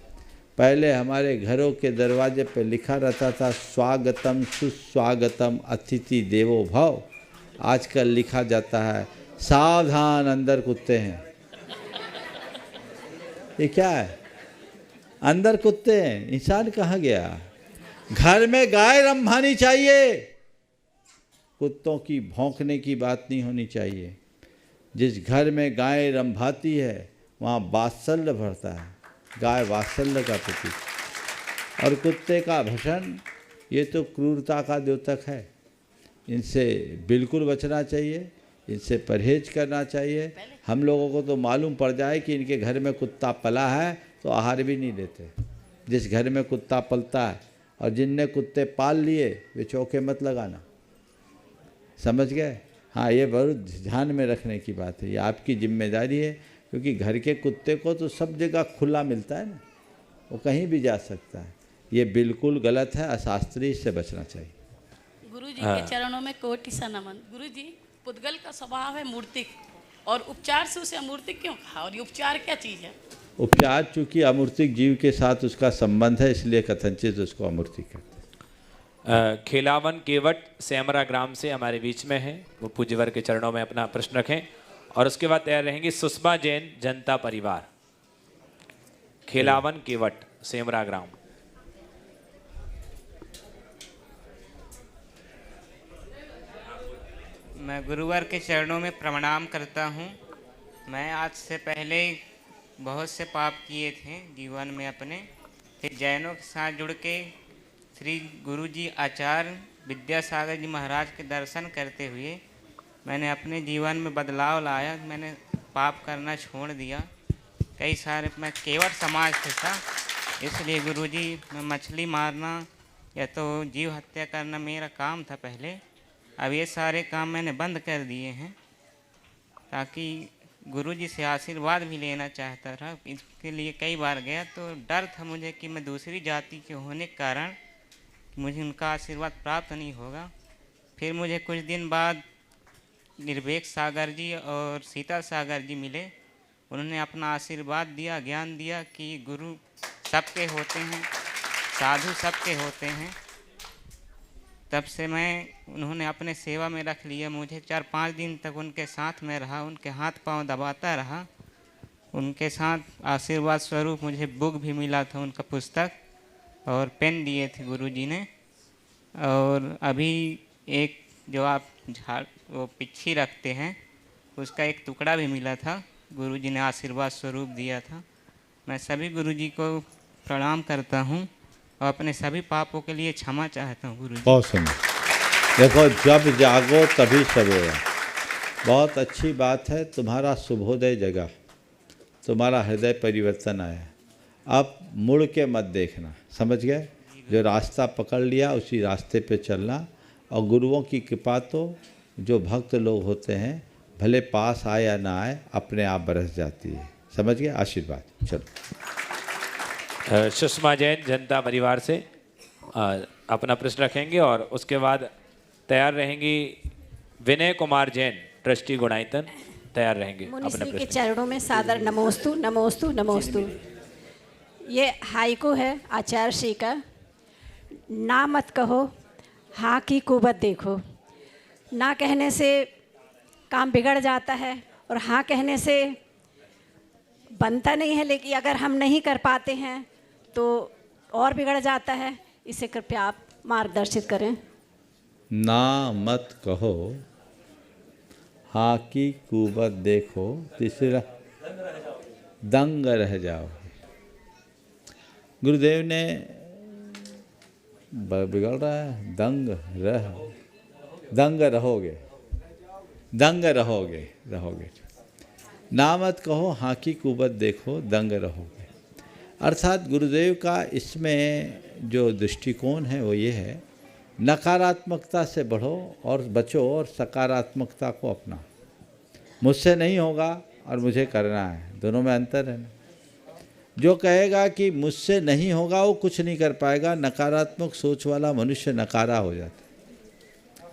पहले हमारे घरों के दरवाजे पर लिखा रहता था स्वागतम सुस्वागतम अतिथि देवो भव, आजकल लिखा जाता है सावधान अंदर कुत्ते हैं। ये क्या है? अंदर कुत्ते हैं, इंसान कहाँ गया? घर में गाय रंभानी चाहिए, कुत्तों की भौंकने की बात नहीं होनी चाहिए। जिस घर में गाय रंभाती है वहाँ वात्सल्य भरता है, गाय वात्सल्य का प्रतीक। और कुत्ते का भक्षण, ये तो क्रूरता का द्योतक है। इनसे बिल्कुल बचना चाहिए, इनसे परहेज करना चाहिए। हम लोगों को तो मालूम पड़ जाए कि इनके घर में कुत्ता पला है तो आहार भी नहीं लेते। जिस घर में कुत्ता पलता है और जिनने कुत्ते पाल लिए वे चौके मत लगाना, समझ गए? हाँ, ये बहुत ध्यान में रखने की बात है, ये आपकी जिम्मेदारी है, क्योंकि घर के कुत्ते को तो सब जगह खुला मिलता है ना, वो कहीं भी जा सकता है। ये बिल्कुल गलत है, अशास्त्रीय, से बचना चाहिए। गुरु जी के चरणों में कोटि सा नमन। गुरु जी, पुद्गल का स्वभाव है मूर्तिक, और उपचार से उसे अमूर्तिक क्यों कहा, और ये उपचार क्या चीज़ है? उपचार चूँकि अमूर्तिक जीव के साथ उसका संबंध है, इसलिए कथनचित उसको अमूर्तिक कहते हैं। खेलावन केवट सेमरा ग्राम से हमारे बीच में है, वो पूज्यवर के चरणों में अपना प्रश्न रखें। और उसके बाद तैयार रहेंगी सुषमा जैन जनता परिवार, खेलावन केवट सेमरा ग्राम। मैं गुरुवर के चरणों में प्रणाम करता हूँ। मैं आज से पहले बहुत से पाप किए थे जीवन में अपने, फिर जैनों के साथ जुड़ के श्री गुरुजी आचार्य विद्यासागर जी महाराज के दर्शन करते हुए मैंने अपने जीवन में बदलाव लाया। मैंने पाप करना छोड़ दिया। कई सारे, मैं केवट समाज से था, इसलिए गुरुजी मैं मछली मारना या तो जीव हत्या करना मेरा काम था पहले। अब ये सारे काम मैंने बंद कर दिए हैं, ताकि गुरुजी से आशीर्वाद भी लेना चाहता था। इसके लिए कई बार गया तो डर था मुझे कि मैं दूसरी जाति के होने के कारण मुझे उनका आशीर्वाद प्राप्त नहीं होगा। फिर मुझे कुछ दिन बाद निर्भेक सागर जी और सीता सागर जी मिले। उन्होंने अपना आशीर्वाद दिया, ज्ञान दिया कि गुरु सबके होते हैं, साधु सबके होते हैं। तब से उन्होंने अपने सेवा में रख लिया। मुझे 4-5 दिन तक उनके साथ में रहा, उनके हाथ पांव दबाता रहा। उनके साथ आशीर्वाद स्वरूप मुझे बुक भी मिला था, उनका पुस्तक और पेन दिए थे गुरुजी ने। और अभी एक जो आप वो पिच्छी रखते हैं, उसका एक टुकड़ा भी मिला था, गुरुजी ने आशीर्वाद स्वरूप दिया था। मैं सभी गुरुजी को प्रणाम करता हूँ और अपने सभी पापों के लिए क्षमा चाहता हूँ गुरुजी। बहुत सुंदर। देखो, जब जागो तभी सवेरा। बहुत अच्छी बात है, तुम्हारा शुभोदय जगा। तुम्हारा हृदय परिवर्तन आया। अब मुड़ के मत देखना, समझ गए? जो रास्ता पकड़ लिया उसी रास्ते पे चलना, और गुरुओं की कृपा तो जो भक्त लोग होते हैं भले पास आए या ना आए अपने आप बरस जाती है, समझ गए? आशीर्वाद। चलो सुषमा जैन जनता परिवार से अपना प्रश्न रखेंगे और उसके बाद तैयार रहेंगी विनय कुमार जैन ट्रस्टी गुणायतन तैयार रहेंगे अपने मुनिश्री के प्रश्न। चरणों में सादर नमोस्तु नमोस्तु नमोस्तु। ये हाइकू है आचार्य श्री का। ना मत कहो हाँ की कुबत देखो। ना कहने से काम बिगड़ जाता है और हाँ कहने से बनता नहीं है, लेकिन अगर हम नहीं कर पाते हैं तो और बिगड़ जाता है। इसे कृपया आप मार्गदर्शित करें। ना मत कहो हाँ की कुबत देखो, तीसरा दंग रह जाओ। गुरुदेव ने बिगड़ रहा है, दंग रहोगे, दंग रहोगे। ना मत कहो हाँ की कुबत देखो, दंग रहोगे। अर्थात गुरुदेव का इसमें जो दृष्टिकोण है वो ये है, नकारात्मकता से बढ़ो और बचो और सकारात्मकता को अपनाओ। मुझसे नहीं होगा और मुझे करना है, दोनों में अंतर है ना। जो कहेगा कि मुझसे नहीं होगा वो कुछ नहीं कर पाएगा। नकारात्मक सोच वाला मनुष्य नकारा हो जाता है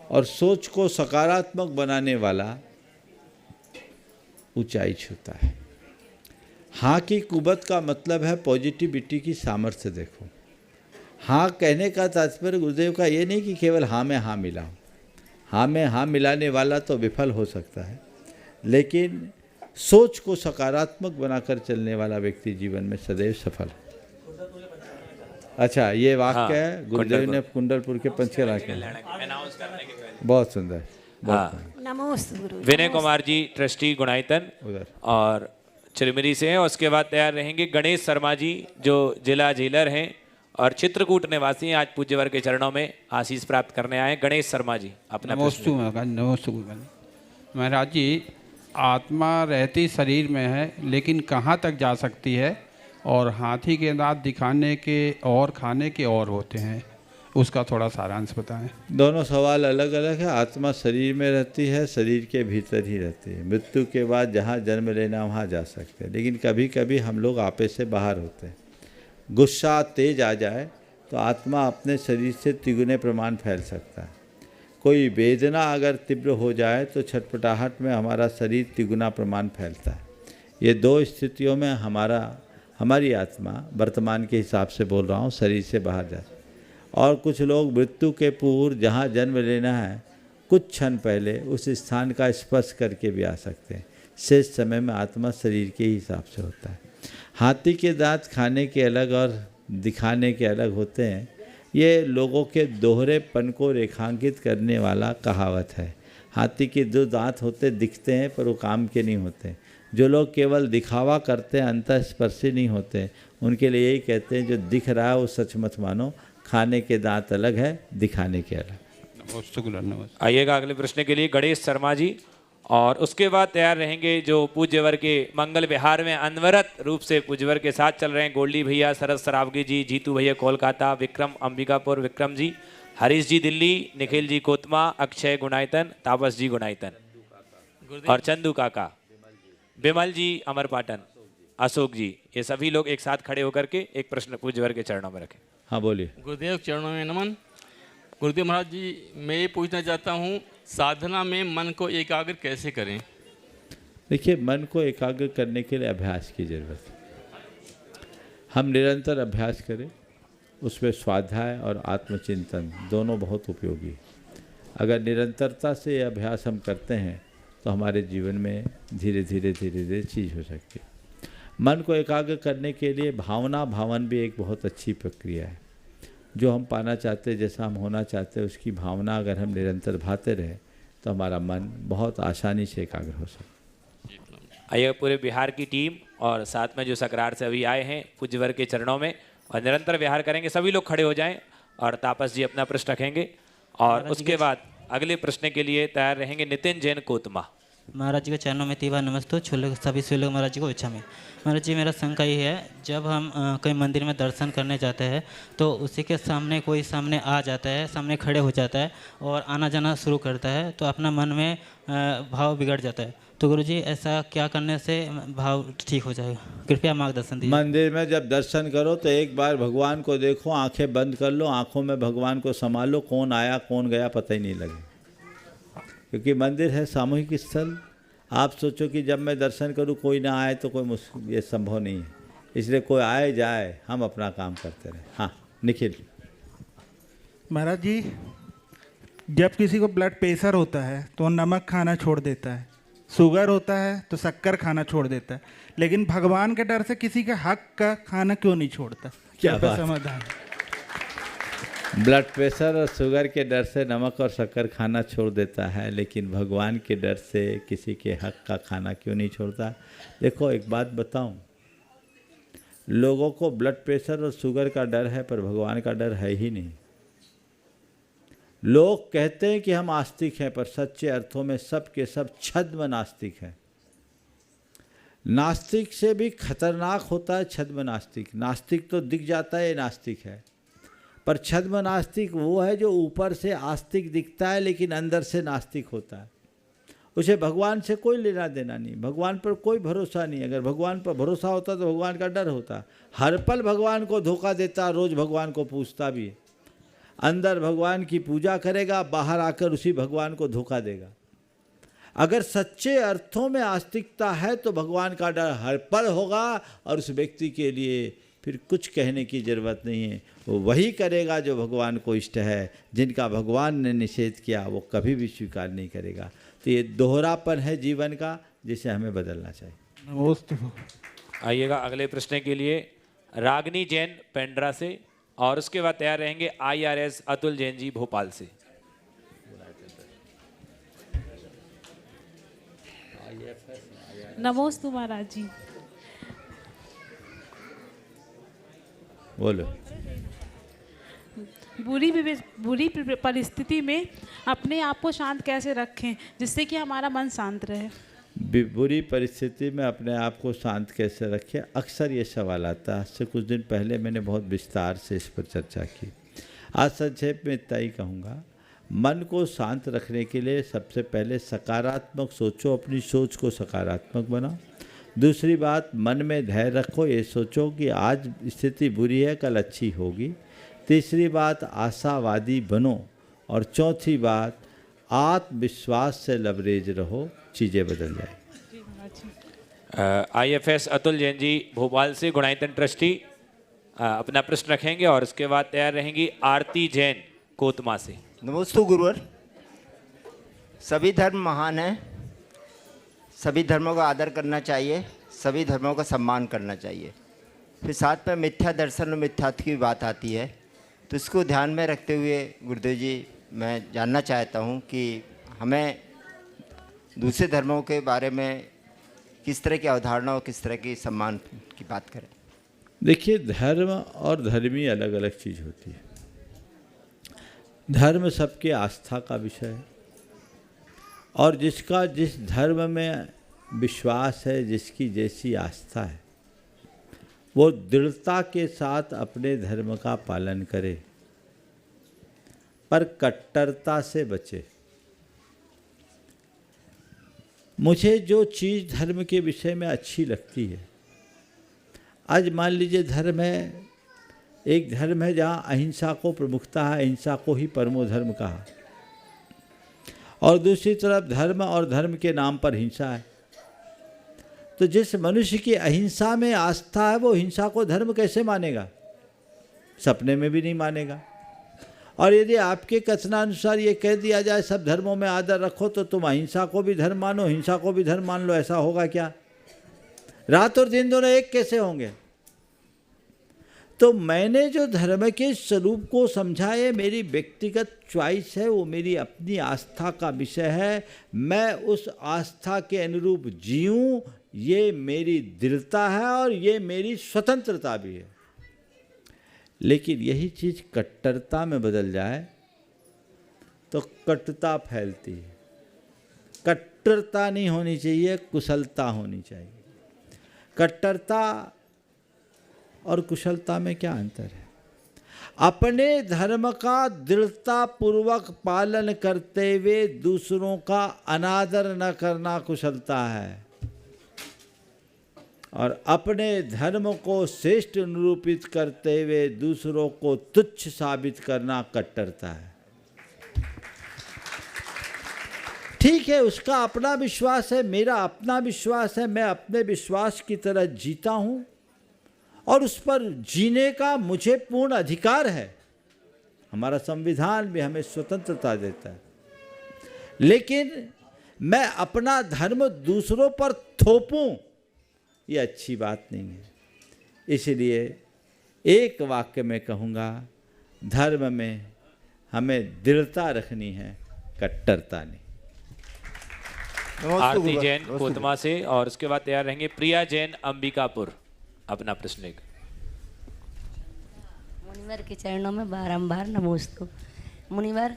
और सोच को सकारात्मक बनाने वाला ऊंचाई छूता है। हाँ की कुबत का मतलब है पॉजिटिविटी की सामर्थ्य देखो। हाँ कहने का तात्पर्य गुरुदेव का ये नहीं कि केवल हाँ में हाँ मिलाओ। हाँ में हाँ मिलाने वाला तो विफल हो सकता है, लेकिन सोच को सकारात्मक बनाकर चलने वाला व्यक्ति जीवन में सदैव सफल। अच्छा, ये वाक्य है गुरुदेव ने कुंडलपुर के पंचकला के। बहुत सुंदर, नमोस्तु गुरु। विनय कुमार जी ट्रस्टी गुणायतन और चिरमिरी से हैं। उसके बाद तैयार रहेंगे गणेश शर्मा जी जो जिला जेलर हैं और चित्रकूट निवासी हैं। आज पूज्यवर के चरणों में आशीष प्राप्त करने आए। गणेश शर्मा जी अपना नमोस्तु महाराज जी। आत्मा रहती शरीर में है लेकिन कहाँ तक जा सकती है, और हाथी के दांत दिखाने के और खाने के और होते हैं, उसका थोड़ा सारांश बताएं। दोनों सवाल अलग अलग है। आत्मा शरीर में रहती है, शरीर के भीतर ही रहती है। मृत्यु के बाद जहाँ जन्म लेना वहाँ जा सकते हैं, लेकिन कभी कभी हम लोग आपे से बाहर होते हैं। गुस्सा तेज आ जाए तो आत्मा अपने शरीर से तिगुने प्रमाण फैल सकता है। कोई वेदना अगर तीव्र हो जाए तो छटपटाहट में हमारा शरीर तिगुना प्रमाण फैलता है। ये दो स्थितियों में हमारी आत्मा वर्तमान के हिसाब से बोल रहा हूँ शरीर से बाहर जाती है। और कुछ लोग मृत्यु के पूर्व जहाँ जन्म लेना है कुछ क्षण पहले उस स्थान का स्पर्श करके भी आ सकते हैं। शेष समय में आत्मा शरीर के हिसाब से होता है। हाथी के दांत खाने के अलग और दिखाने के अलग होते हैं। ये लोगों के दोहरेपन को रेखांकित करने वाला कहावत है। हाथी के दो दांत होते दिखते हैं पर वो काम के नहीं होते। जो लोग केवल दिखावा करते हैं, अंतःस्पर्शी नहीं होते, उनके लिए यही कहते हैं जो दिख रहा है वो सच मत मानो। खाने के दांत अलग है, दिखाने के अलग। आइएगा अगले प्रश्न के लिए गणेश शर्मा जी और उसके बाद तैयार रहेंगे जो पूज्यवर के मंगल विहार में अनवरत रूप से पूज्यवर के साथ चल रहे हैं। गोल्डी भैया, शरद सरावगी जी, जीतू भैया कोलकाता, विक्रम अंबिकापुर, विक्रम जी, हरीश जी दिल्ली, निखिल जी कोतमा, अक्षय गुणायतन, तापस जी गुणायतन और चंदू काका, बिमल जी अमरपाटन, अशोक जी। ये सभी लोग एक साथ खड़े होकर के एक प्रश्न पूज्यवर के चरणों में रखें। हाँ बोलिए। गुरुदेव चरणों में नमन। गुरुदेव महाराज जी, मैं ये पूछना चाहता हूँ साधना में मन को एकाग्र कैसे करें? देखिए, मन को एकाग्र करने के लिए अभ्यास की जरूरत है। हम निरंतर अभ्यास करें, उसमें स्वाध्याय और आत्मचिंतन दोनों बहुत उपयोगी। अगर निरंतरता से ये अभ्यास हम करते हैं तो हमारे जीवन में धीरे धीरे चीज़ हो सकती है। मन को एकाग्र करने के लिए भावन भी एक बहुत अच्छी प्रक्रिया है। जो हम पाना चाहते हैं, जैसा हम होना चाहते हैं, उसकी भावना अगर हम निरंतर भाते रहे तो हमारा मन बहुत आसानी से एकाग्र हो सकता है। आइए पूरे बिहार की टीम और साथ में जो सकरार से अभी आए हैं पूज्यवर के चरणों में और निरंतर विहार करेंगे। सभी लोग खड़े हो जाएं और तापस जी अपना प्रश्न रखेंगे और उसके बाद अगले प्रश्न के लिए तैयार रहेंगे नितिन जैन कोतमा। महाराज जी के चरणों में तीव्र नमस्ते। सभी शिवलोक महाराज जी को इच्छा में। महाराज जी मेरा शंका ये है, जब हम कहीं मंदिर में दर्शन करने जाते हैं तो उसी के सामने कोई सामने आ जाता है, सामने खड़े हो जाता है और आना जाना शुरू करता है, तो अपना मन में भाव बिगड़ जाता है। तो गुरुजी ऐसा क्या करने से भाव ठीक हो जाएगा? कृपया मार्गदर्शन दीजिए। मंदिर में जब दर्शन करो तो एक बार भगवान को देखो, आंखें बंद कर लो, आंखों में भगवान को संभालो, कौन आया कौन गया पता ही नहीं लगे, क्योंकि मंदिर है सामूहिक स्थल। आप सोचो कि जब मैं दर्शन करूं कोई ना आए तो कोई मुश्किल, ये संभव नहीं है, इसलिए कोई आए जाए हम अपना काम करते रहे। हाँ निखिल। महाराज जी, जब किसी को ब्लड प्रेशर होता है तो नमक खाना छोड़ देता है, शुगर होता है तो शक्कर खाना छोड़ देता है, लेकिन भगवान के डर से किसी के हक का खाना क्यों नहीं छोड़ता? क्या बात? समाधान। ब्लड प्रेशर और शुगर के डर से नमक और शक्कर खाना छोड़ देता है, लेकिन भगवान के डर से किसी के हक का खाना क्यों नहीं छोड़ता? देखो एक बात बताऊं, लोगों को ब्लड प्रेशर और शुगर का डर है पर भगवान का डर है ही नहीं। लोग कहते हैं कि हम आस्तिक हैं, पर सच्चे अर्थों में सब के सब छद्म नास्तिक हैं। नास्तिक से भी खतरनाक होता है छद्म नास्तिक। नास्तिक तो दिख जाता है ये नास्तिक है, पर छद्म नास्तिक वो है जो ऊपर से आस्तिक दिखता है लेकिन अंदर से नास्तिक होता है। उसे भगवान से कोई लेना देना नहीं, भगवान पर कोई भरोसा नहीं। अगर भगवान पर भरोसा होता तो भगवान का डर होता। हर पल भगवान को धोखा देता, रोज़ भगवान को पूछता भी है। अंदर भगवान की पूजा करेगा, बाहर आकर उसी भगवान को धोखा देगा। अगर सच्चे अर्थों में आस्तिकता है तो भगवान का डर हर पल होगा और उस व्यक्ति के लिए फिर कुछ कहने की ज़रूरत नहीं है। वो वही करेगा जो भगवान को इष्ट है, जिनका भगवान ने निषेध किया वो कभी भी स्वीकार नहीं करेगा। तो ये दोहरापन है जीवन का, जिसे हमें बदलना चाहिए। आइएगा अगले प्रश्न के लिए रागनी जैन पेंड्रा से, और उसके बाद तैयार रहेंगे IRS अतुल जैन जी भोपाल से। नमोस्तु महाराज जी। बोलो। बुरी परिस्थिति में अपने आप को शांत कैसे रखें जिससे कि हमारा मन शांत रहे? बुरी परिस्थिति में अपने आप को शांत कैसे रखें, अक्सर ये सवाल आता है। आज से कुछ दिन पहले मैंने बहुत विस्तार से इस पर चर्चा की। आज संक्षेप में इतना ही कहूँगा। मन को शांत रखने के लिए सबसे पहले सकारात्मक सोचो, अपनी सोच को सकारात्मक बनाओ। दूसरी बात, मन में धैर्य रखो, ये सोचो कि आज स्थिति बुरी है कल अच्छी होगी। तीसरी बात, आशावादी बनो। और चौथी बात, आत्मविश्वास से लबरेज रहो, चीज़ें बदल जाए। IFS अतुल जैन जी भोपाल से गुणायतन ट्रस्टी अपना प्रश्न रखेंगे, और उसके बाद तैयार रहेंगी आरती जैन कोतमा से। नमोस्तु गुरुवर। सभी धर्म महान हैं, सभी धर्मों का आदर करना चाहिए, सभी धर्मों का सम्मान करना चाहिए। फिर साथ में मिथ्या दर्शन और मिथ्यात्व की बात आती है, तो इसको ध्यान में रखते हुए गुरुदेव जी मैं जानना चाहता हूँ कि हमें दूसरे धर्मों के बारे में किस तरह की अवधारणा और किस तरह की सम्मान की बात करें। देखिए, धर्म और धर्मी अलग अलग चीज़ होती है। धर्म सबके आस्था का विषय है, और जिसका जिस धर्म में विश्वास है, जिसकी जैसी आस्था है, वो दृढ़ता के साथ अपने धर्म का पालन करे, पर कट्टरता से बचे। मुझे जो चीज़ धर्म के विषय में अच्छी लगती है, आज मान लीजिए धर्म है, एक धर्म है जहाँ अहिंसा को प्रमुखता है, अहिंसा को ही परमो धर्म कहा, और दूसरी तरफ धर्म और धर्म के नाम पर हिंसा है। तो जिस मनुष्य की अहिंसा में आस्था है वो हिंसा को धर्म कैसे मानेगा? सपने में भी नहीं मानेगा। और यदि आपके कथनानुसार ये कह दिया जाए सब धर्मों में आदर रखो, तो तुम अहिंसा को भी धर्म मानो, हिंसा को भी धर्म मान लो, ऐसा होगा क्या? रात और दिन दोनों एक कैसे होंगे? तो मैंने जो धर्म के स्वरूप को समझा है, मेरी व्यक्तिगत चॉइस है, वो मेरी अपनी आस्था का विषय है। मैं उस आस्था के अनुरूप जीऊँ, ये मेरी दृढ़ता है और ये मेरी स्वतंत्रता भी है। लेकिन यही चीज़ कट्टरता में बदल जाए तो कटुता फैलती है। कट्टरता नहीं होनी चाहिए, कुशलता होनी चाहिए। कट्टरता और कुशलता में क्या अंतर है? अपने धर्म का दृढ़ता पूर्वक पालन करते हुए दूसरों का अनादर न करना कुशलता है, और अपने धर्म को श्रेष्ठ निरूपित करते हुए दूसरों को तुच्छ साबित करना कट्टरता है। ठीक है, उसका अपना विश्वास है, मेरा अपना विश्वास है, मैं अपने विश्वास की तरह जीता हूं और उस पर जीने का मुझे पूर्ण अधिकार है। हमारा संविधान भी हमें स्वतंत्रता देता है, लेकिन मैं अपना धर्म दूसरों पर थोपूं, ये अच्छी बात नहीं है। इसलिए एक वाक्य में कहूँगा, धर्म में हमें दृढ़ता रखनी है, कट्टरता नहीं। आरती जैन कोतमा से, और उसके बाद तैयार रहेंगे प्रिया जैन अंबिकापुर अपना प्रश्न लेकर। मुनिवर के चरणों में बारंबार नमोस्तु। मुनिवर,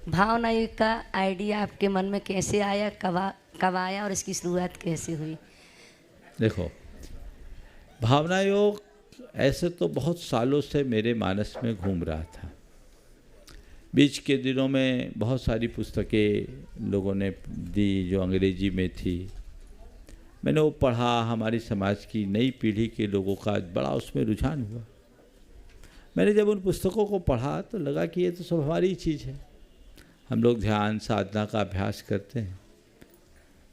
भावना योग का आइडिया आपके मन में कैसे आया, कब आया और इसकी शुरुआत कैसे हुई? देखो, भावना योग ऐसे तो बहुत सालों से मेरे मानस में घूम रहा था। बीच के दिनों में बहुत सारी पुस्तकें लोगों ने दी जो अंग्रेजी में थी, मैंने वो पढ़ा। हमारी समाज की नई पीढ़ी के लोगों का बड़ा उसमें रुझान हुआ। मैंने जब उन पुस्तकों को पढ़ा तो लगा कि ये तो सब हमारी चीज़ है, हम लोग ध्यान साधना का अभ्यास करते हैं।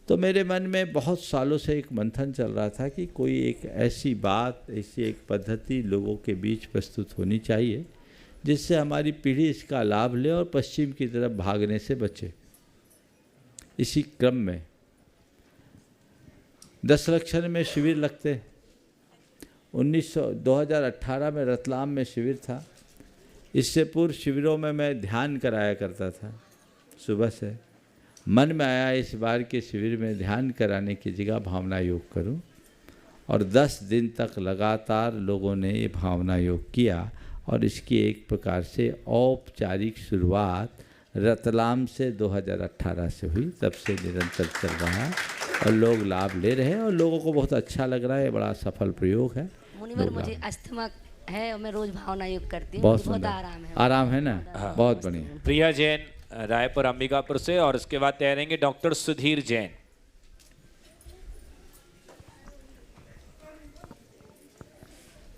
तो मेरे मन में बहुत सालों से एक मंथन चल रहा था कि कोई एक ऐसी बात, ऐसी एक पद्धति लोगों के बीच प्रस्तुत होनी चाहिए जिससे हमारी पीढ़ी इसका लाभ ले और पश्चिम की तरफ भागने से बचे। इसी क्रम में 10 लक्षण में शिविर लगते। 2018 में रतलाम में शिविर था। इससे पूर्व शिविरों में मैं ध्यान कराया करता था सुबह से। मन में आया इस बार के शिविर में ध्यान कराने की जगह भावना योग करूं, और 10 दिन तक लगातार लोगों ने ये भावना योग किया, और इसकी एक प्रकार से औपचारिक शुरुआत रतलाम से 2018 से हुई। तब से निरंतर चल रहा है और लोग लाभ ले रहे हैं और लोगों को बहुत अच्छा लग रहा है। बड़ा सफल प्रयोग है। मुनिवर, मुझे अस्थमा है और मैं रोज भावना योग करती हूँ, बहुत बहुत आराम है। आराम है ना? बहुत बढ़िया। प्रिया जैन रायपुर अंबिकापुर से, और उसके बाद तैयार रहेंगे डॉक्टर सुधीर जैन।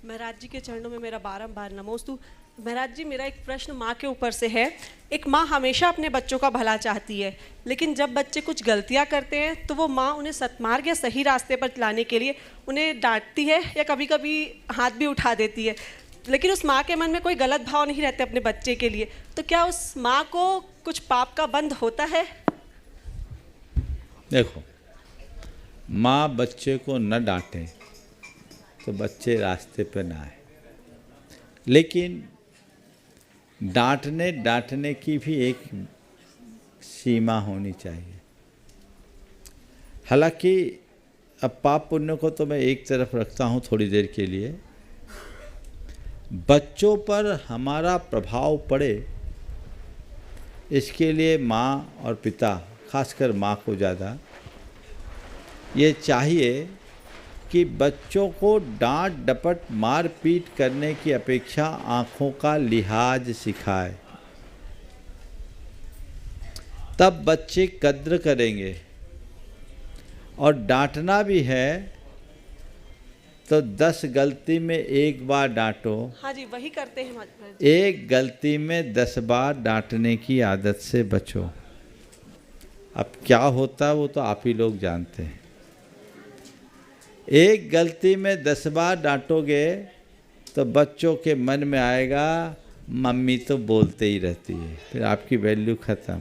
महाराज जी के चरणों में मेरा बारंबार नमोस्तु। महाराज जी, मेरा एक प्रश्न माँ के ऊपर से है। एक माँ हमेशा अपने बच्चों का भला चाहती है, लेकिन जब बच्चे कुछ गलतियाँ करते हैं तो वो माँ उन्हें सत्मार्ग या सही रास्ते पर लाने के लिए उन्हें डांटती है या कभी कभी हाथ भी उठा देती है, लेकिन उस माँ के मन में कोई गलत भाव नहीं रहते अपने बच्चे के लिए। तो क्या उस माँ को कुछ पाप का बंध होता है? देखो, माँ बच्चे को न डांटे तो बच्चे रास्ते पर ना आए, लेकिन डांटने की भी एक सीमा होनी चाहिए। हालांकि अब पाप पुण्य को तो मैं एक तरफ रखता हूँ थोड़ी देर के लिए। बच्चों पर हमारा प्रभाव पड़े, इसके लिए माँ और पिता, खासकर माँ को ज़्यादा ये चाहिए कि बच्चों को डांट डपट मार पीट करने की अपेक्षा आँखों का लिहाज सिखाए, तब बच्चे कद्र करेंगे। और डांटना भी है तो 10 गलती में एक बार डांटो। हाँ जी, वही करते हैं। एक गलती में 10 बार डांटने की आदत से बचो। अब क्या होता है वो तो आप ही लोग जानते हैं। एक गलती में 10 बार डांटोगे तो बच्चों के मन में आएगा मम्मी तो बोलते ही रहती है, फिर आपकी वैल्यू ख़त्म।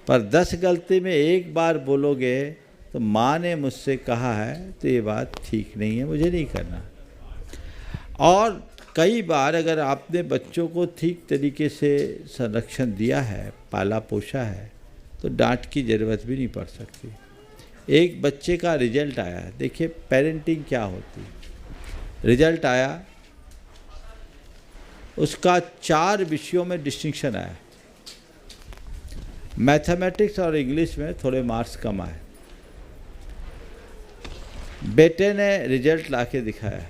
पर 10 गलती में एक बार बोलोगे तो माँ ने मुझसे कहा है तो ये बात ठीक नहीं है, मुझे नहीं करना। और कई बार अगर आपने बच्चों को ठीक तरीके से संरक्षण दिया है, पाला पोसा है, तो डांट की ज़रूरत भी नहीं पड़ सकती। एक बच्चे का रिजल्ट आया, देखिए पेरेंटिंग क्या होती है। रिजल्ट आया, उसका 4 विषयों में डिस्टिंक्शन आया। मैथमेटिक्स और इंग्लिश में थोड़े मार्क्स कम आए। बेटे ने रिजल्ट लाके दिखाया,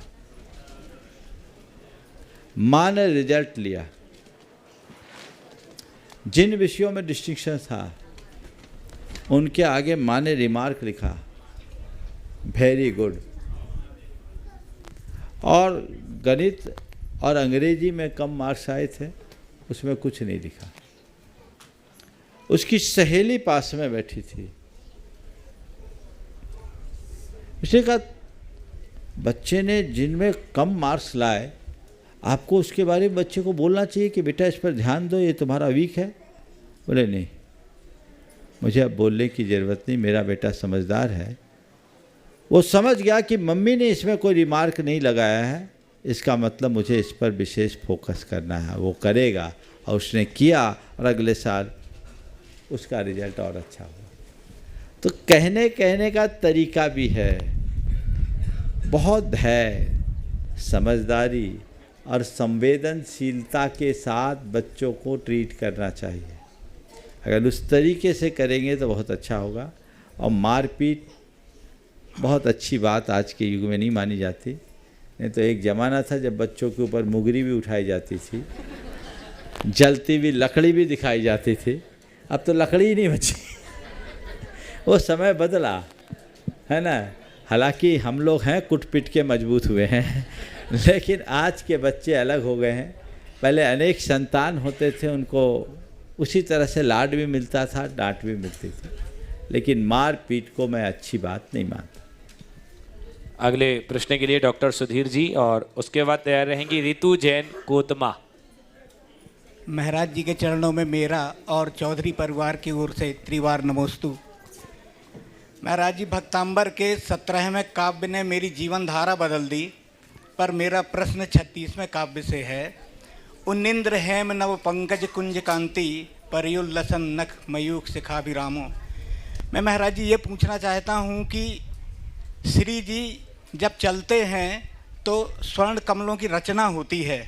माँ ने रिजल्ट लिया, जिन विषयों में डिस्टिंक्शन था उनके आगे माँ ने रिमार्क लिखा, वेरी गुड। और गणित और अंग्रेजी में कम मार्क्स आए थे, उसमें कुछ नहीं लिखा। उसकी सहेली पास में बैठी थी, उसने कहा बच्चे ने जिनमें कम मार्क्स लाए, आपको उसके बारे में बच्चे को बोलना चाहिए कि बेटा इस पर ध्यान दो, ये तुम्हारा वीक है। बोले नहीं, मुझे अब बोलने की ज़रूरत नहीं, मेरा बेटा समझदार है। वो समझ गया कि मम्मी ने इसमें कोई रिमार्क नहीं लगाया है, इसका मतलब मुझे इस पर विशेष फोकस करना है। वो करेगा, और उसने किया, और अगले साल उसका रिजल्ट और अच्छा हुआ। तो कहने का तरीका भी है, बहुत धैर्य, समझदारी और संवेदनशीलता के साथ बच्चों को ट्रीट करना चाहिए। अगर उस तरीके से करेंगे तो बहुत अच्छा होगा। और मारपीट बहुत अच्छी बात आज के युग में नहीं मानी जाती। नहीं तो एक ज़माना था जब बच्चों के ऊपर मुगरी भी उठाई जाती थी, जलती हुई लकड़ी भी दिखाई जाती थी। अब तो लकड़ी ही नहीं बची। वो समय बदला है ना। हालांकि हम लोग हैं कुट-पिट के मजबूत हुए हैं, लेकिन आज के बच्चे अलग हो गए हैं। पहले अनेक संतान होते थे, उनको उसी तरह से लाड भी मिलता था, डांट भी मिलती थी, लेकिन मार पीट को मैं अच्छी बात नहीं मानता। अगले प्रश्न के लिए डॉक्टर सुधीर जी, और उसके बाद तैयार रहेंगी रितु जैन कोतमा। महाराज जी के चरणों में मेरा और चौधरी परिवार की ओर से त्रिवार नमोस्तु। महाराज जी, भक्तांबर के 17वें काव्य ने मेरी जीवन धारा बदल दी, पर मेरा प्रश्न 36वें काव्य से है। उन्निंद्र हेम नव पंकज कुंज कांति, परियुल्लसन नख मयूख शिखाभिरामो। मैं महाराज जी ये पूछना चाहता हूँ कि श्री जी जब चलते हैं तो स्वर्ण कमलों की रचना होती है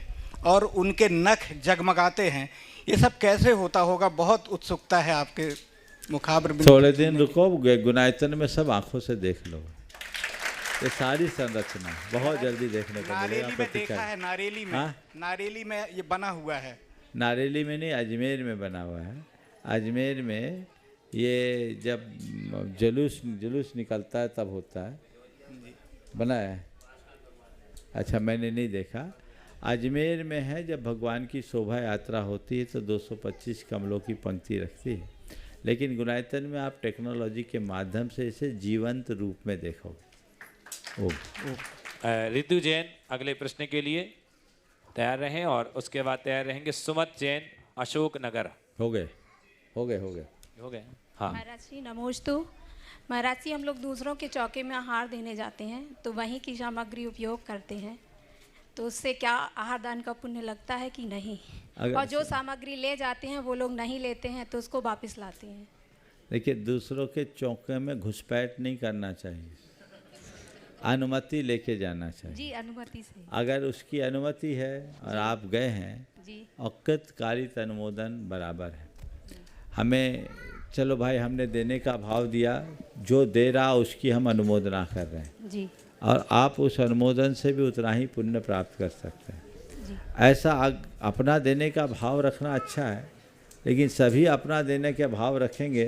और उनके नख जगमगाते हैं, ये सब कैसे होता होगा? बहुत उत्सुकता है आपके मुखाबर। थोड़े दिन रुको, गुनायतन में सब आंखों से देख लो, ये सारी संरचना बहुत जल्दी देखने को मिलेगा। नारेली में देखा है, नारेली में। हाँ? नारेली में ये बना हुआ है। नारेली में नहीं, अजमेर में बना हुआ है। अजमेर में ये जब जुलूस निकलता है तब होता है, बना है। अच्छा, मैंने नहीं देखा। अजमेर में है, जब भगवान की शोभा यात्रा होती है तो 225 कमलों की पंक्ति रखती है, लेकिन गुनायतन में आप टेक्नोलॉजी के माध्यम से इसे जीवंत रूप में देखोगे। रितु जैन अगले प्रश्न के लिए तैयार रहें, और उसके बाद तैयार रहेंगे सुमत जैन अशोक नगर। हो गए। हाँ महाराज जी नमोस्तु। महाराज जी, हम लोग दूसरों के चौके में आहार देने जाते हैं तो वहीं की सामग्री उपयोग करते हैं, तो उससे क्या आहार दान का पुण्य लगता है कि नहीं? और जो सामग्री ले जाते हैं वो लोग नहीं लेते हैं तो उसको वापस लाते हैं। देखिए, दूसरों के चौके में घुसपैठ नहीं करना चाहिए, अनुमति लेके जाना चाहिए। जी, अनुमति से। अगर उसकी अनुमति है और आप गए हैं, औकृत कारित अनुमोदन बराबर है। हमें चलो भाई, हमने देने का भाव दिया, जो दे रहा उसकी हम अनुमोदना कर रहे हैं जी, और आप उस अनुमोदन से भी उतना ही पुण्य प्राप्त कर सकते हैं जी। ऐसा अपना देने का भाव रखना अच्छा है, लेकिन सभी अपना देने के भाव रखेंगे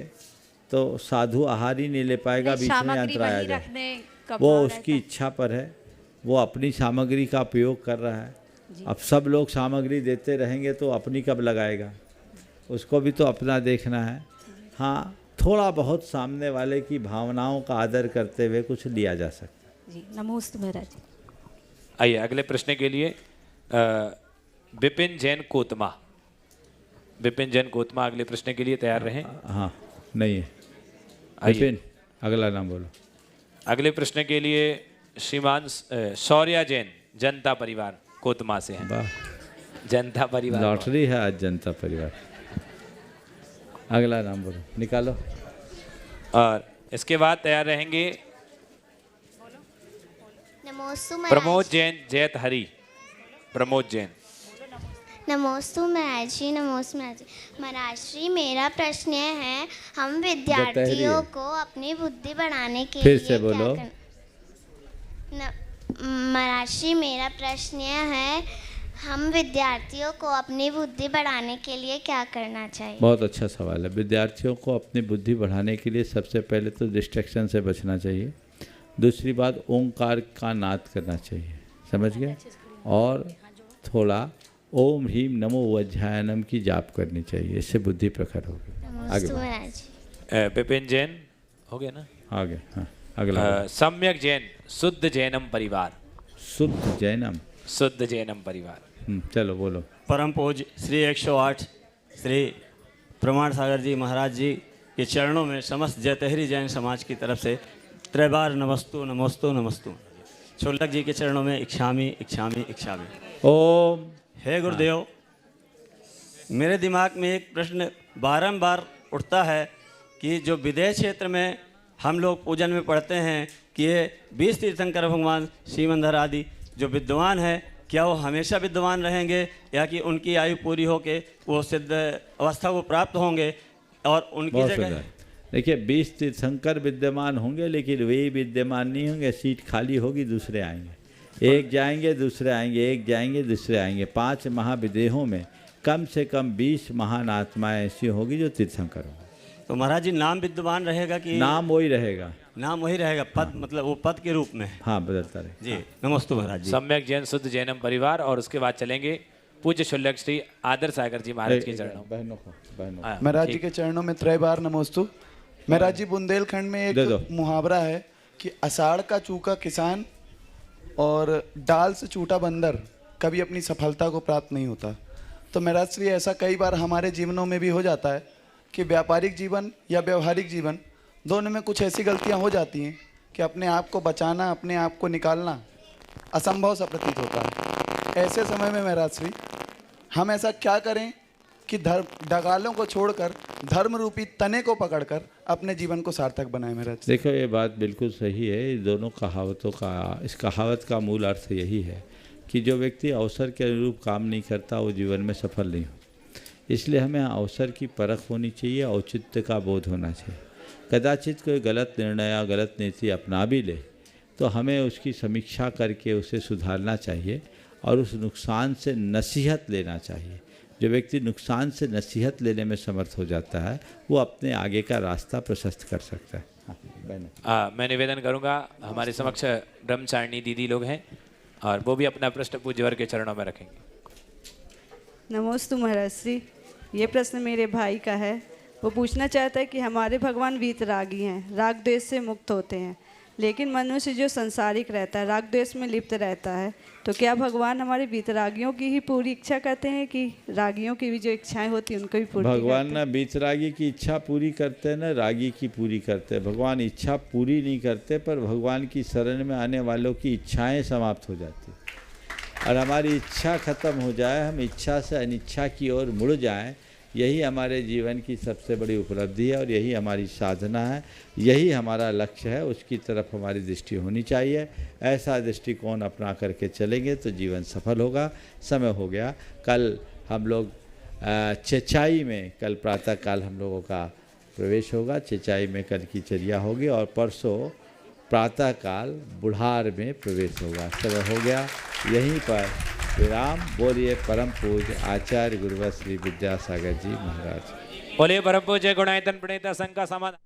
तो साधु आहार ही नहीं ले पाएगा, बीच में अंतराया जाए। वो उसकी इच्छा पर है, वो अपनी सामग्री का उपयोग कर रहा है। अब सब लोग सामग्री देते रहेंगे तो अपनी कब लगाएगा? उसको भी तो अपना देखना है। हाँ, थोड़ा बहुत सामने वाले की भावनाओं का आदर करते हुए कुछ लिया जा सकता है जी। नमोस्तु महाराज जी। आइए अगले प्रश्न के लिए विपिन जैन कोतमा। विपिन जैन कोतमा अगले प्रश्न के लिए तैयार रहें। हाँ, नहीं है विपिन, अगला नाम बोलो। अगले प्रश्न के लिए श्रीमान शौर्या जैन जनता परिवार कोतमा से हैं। जनता परिवार लॉटरी है आज, जनता परिवार। अगला नाम बोलो, निकालो। और इसके बाद तैयार रहेंगे नमोस्तु प्रमोद जैन जैत हरी। प्रमोद जैन। नमोस्तु महाराज जी, नमोस्तु महाराज जी। महाराज जी, मेरा प्रश्न है, हम विद्यार्थियों को अपनी बुद्धि बढ़ाने के फिर लिए से बोलो। महाराज जी, मेरा प्रश्न है, हम विद्यार्थियों को अपनी बुद्धि बढ़ाने के लिए क्या करना चाहिए? बहुत अच्छा सवाल है। विद्यार्थियों को अपनी बुद्धि बढ़ाने के लिए सबसे पहले तो डिस्ट्रैक्शन से बचना चाहिए। दूसरी बात, ओंकार का नाद करना चाहिए, समझ गए? और थोड़ा ओम ह्रीम नमो वज्रायनम की जाप करनी चाहिए, इससे बुद्धि प्रखर होगी। आगे विपिन जैन हो गया ना? आगे हाँ, अगला सम्यक जैन, शुद्ध जैनम परिवार। शुद्ध जैनम, शुद्ध जैनम परिवार। चलो बोलो। परम पूज्य श्री 108 श्री प्रमाण सागर जी महाराज जी के चरणों में समस्त जयतहरी जैन समाज की तरफ से त्रैबार नमस्तु नमस्तु नमस्तु। छोलक जी के चरणों में इक्षामी इक्षामी इक्षामी। ओम। हे गुरुदेव, मेरे दिमाग में एक प्रश्न बारंबार उठता है कि जो विदेश क्षेत्र में हम लोग पूजन में पढ़ते हैं कि ये 20 तीर्थंकर भगवान सीमंदर आदि जो विद्वान हैं, क्या वो हमेशा विद्वान रहेंगे या कि उनकी आयु पूरी होके वो सिद्ध अवस्था को प्राप्त होंगे और उनकी जगह? देखिए, 20 तीर्थंकर विद्यमान होंगे, लेकिन वे विद्यमान नहीं होंगे। सीट खाली होगी, दूसरे आएंगे। एक जाएंगे दूसरे आएंगे, एक जाएंगे दूसरे आएंगे। 5 महाविदेहों में कम से कम 20 महान आत्माएं ऐसी होगी जो तीर्थंकर होंगे। तो महाराज जी, नाम विद्यमान रहेगा कि नाम वही रहेगा? नाम वही रहेगा, पद मतलब वो पद के रूप में? हाँ, बदलता रहे जी। नमस्ते महाराज जी। सम्यक जैन शुद्ध जैनम परिवार। और उसके बाद चलेंगे पूज्य शुल्लक श्री आदर सागर जी महाराज के चरणों। बहनों को महाराज जी के चरणों में त्रैबार नमोस्तु। महाराज जी, बुंदेलखंड में एक मुहावरा है कि आषाढ़ का चूका किसान और डाल से छूटा बंदर कभी अपनी सफलता को प्राप्त नहीं होता। तो महाराज श्री, ऐसा कई बार हमारे जीवनों में भी हो जाता है कि व्यापारिक जीवन या व्यवहारिक जीवन दोनों में कुछ ऐसी गलतियां हो जाती हैं कि अपने आप को बचाना, अपने आप को निकालना असंभव सा प्रतीत होता है। ऐसे समय में महाराज श्री, हम ऐसा क्या करें कि डगालों को छोड़कर धर्म रूपी तने को पकड़कर अपने जीवन को सार्थक बनाएं? महाराज देखो, ये बात बिल्कुल सही है। इस दोनों कहावतों का, इस कहावत का मूल अर्थ यही है कि जो व्यक्ति अवसर के अनुरूप काम नहीं करता वो जीवन में सफल नहीं हो। इसलिए हमें अवसर की परख होनी चाहिए, औचित्य का बोध होना चाहिए। कदाचित कोई गलत निर्णय या गलत नीति अपना भी ले तो हमें उसकी समीक्षा करके उसे सुधारना चाहिए और उस नुकसान से नसीहत लेना चाहिए। जो व्यक्ति नुकसान से नसीहत लेने में समर्थ हो जाता है वो अपने आगे का रास्ता प्रशस्त कर सकता है। मैं निवेदन करूंगा, हमारे समक्ष ब्रह्मचारिणी दीदी लोग हैं और वो भी अपना प्रश्न पूज्यवर के चरणों में रखेंगे। नमोस्तु महाराज श्री। ये प्रश्न मेरे भाई का है। वो पूछना चाहता है कि हमारे भगवान वीतरागी हैं, राग द्वेष से मुक्त होते हैं, लेकिन मनुष्य जो संसारिक रहता है, राग द्वेष में लिप्त रहता है, तो क्या भगवान हमारे वीतरागियों की ही पूरी इच्छा करते हैं कि रागियों की भी जो इच्छाएं होती हैं उनको भी पूरी? भगवान ना वीतरागी की इच्छा पूरी करते हैं, ना रागी की पूरी करते हैं। भगवान इच्छा पूरी नहीं करते, पर भगवान की शरण में आने वालों की इच्छाएँ समाप्त हो जाती हैं और हमारी इच्छा खत्म हो जाए, हम इच्छा से अनिच्छा की ओर मुड़ जाएं, यही हमारे जीवन की सबसे बड़ी उपलब्धि है और यही हमारी साधना है, यही हमारा लक्ष्य है। उसकी तरफ हमारी दृष्टि होनी चाहिए। ऐसा दृष्टिकोण अपना करके चलेंगे तो जीवन सफल होगा। समय हो गया। कल हम लोग चेचाई में, कल प्रातःकाल हम लोगों का प्रवेश होगा। चेचाई में कल की चर्या होगी और परसों प्रातःकाल बुढ़ार में प्रवेश होगा। समय हो गया। यहीं पर विराम। बोलिए परम पूज्य आचार्य गुरुवर श्री विद्यासागर जी महाराज। बोलिए परम पूज्य गुणायतन प्रणेता संघ का समाधान।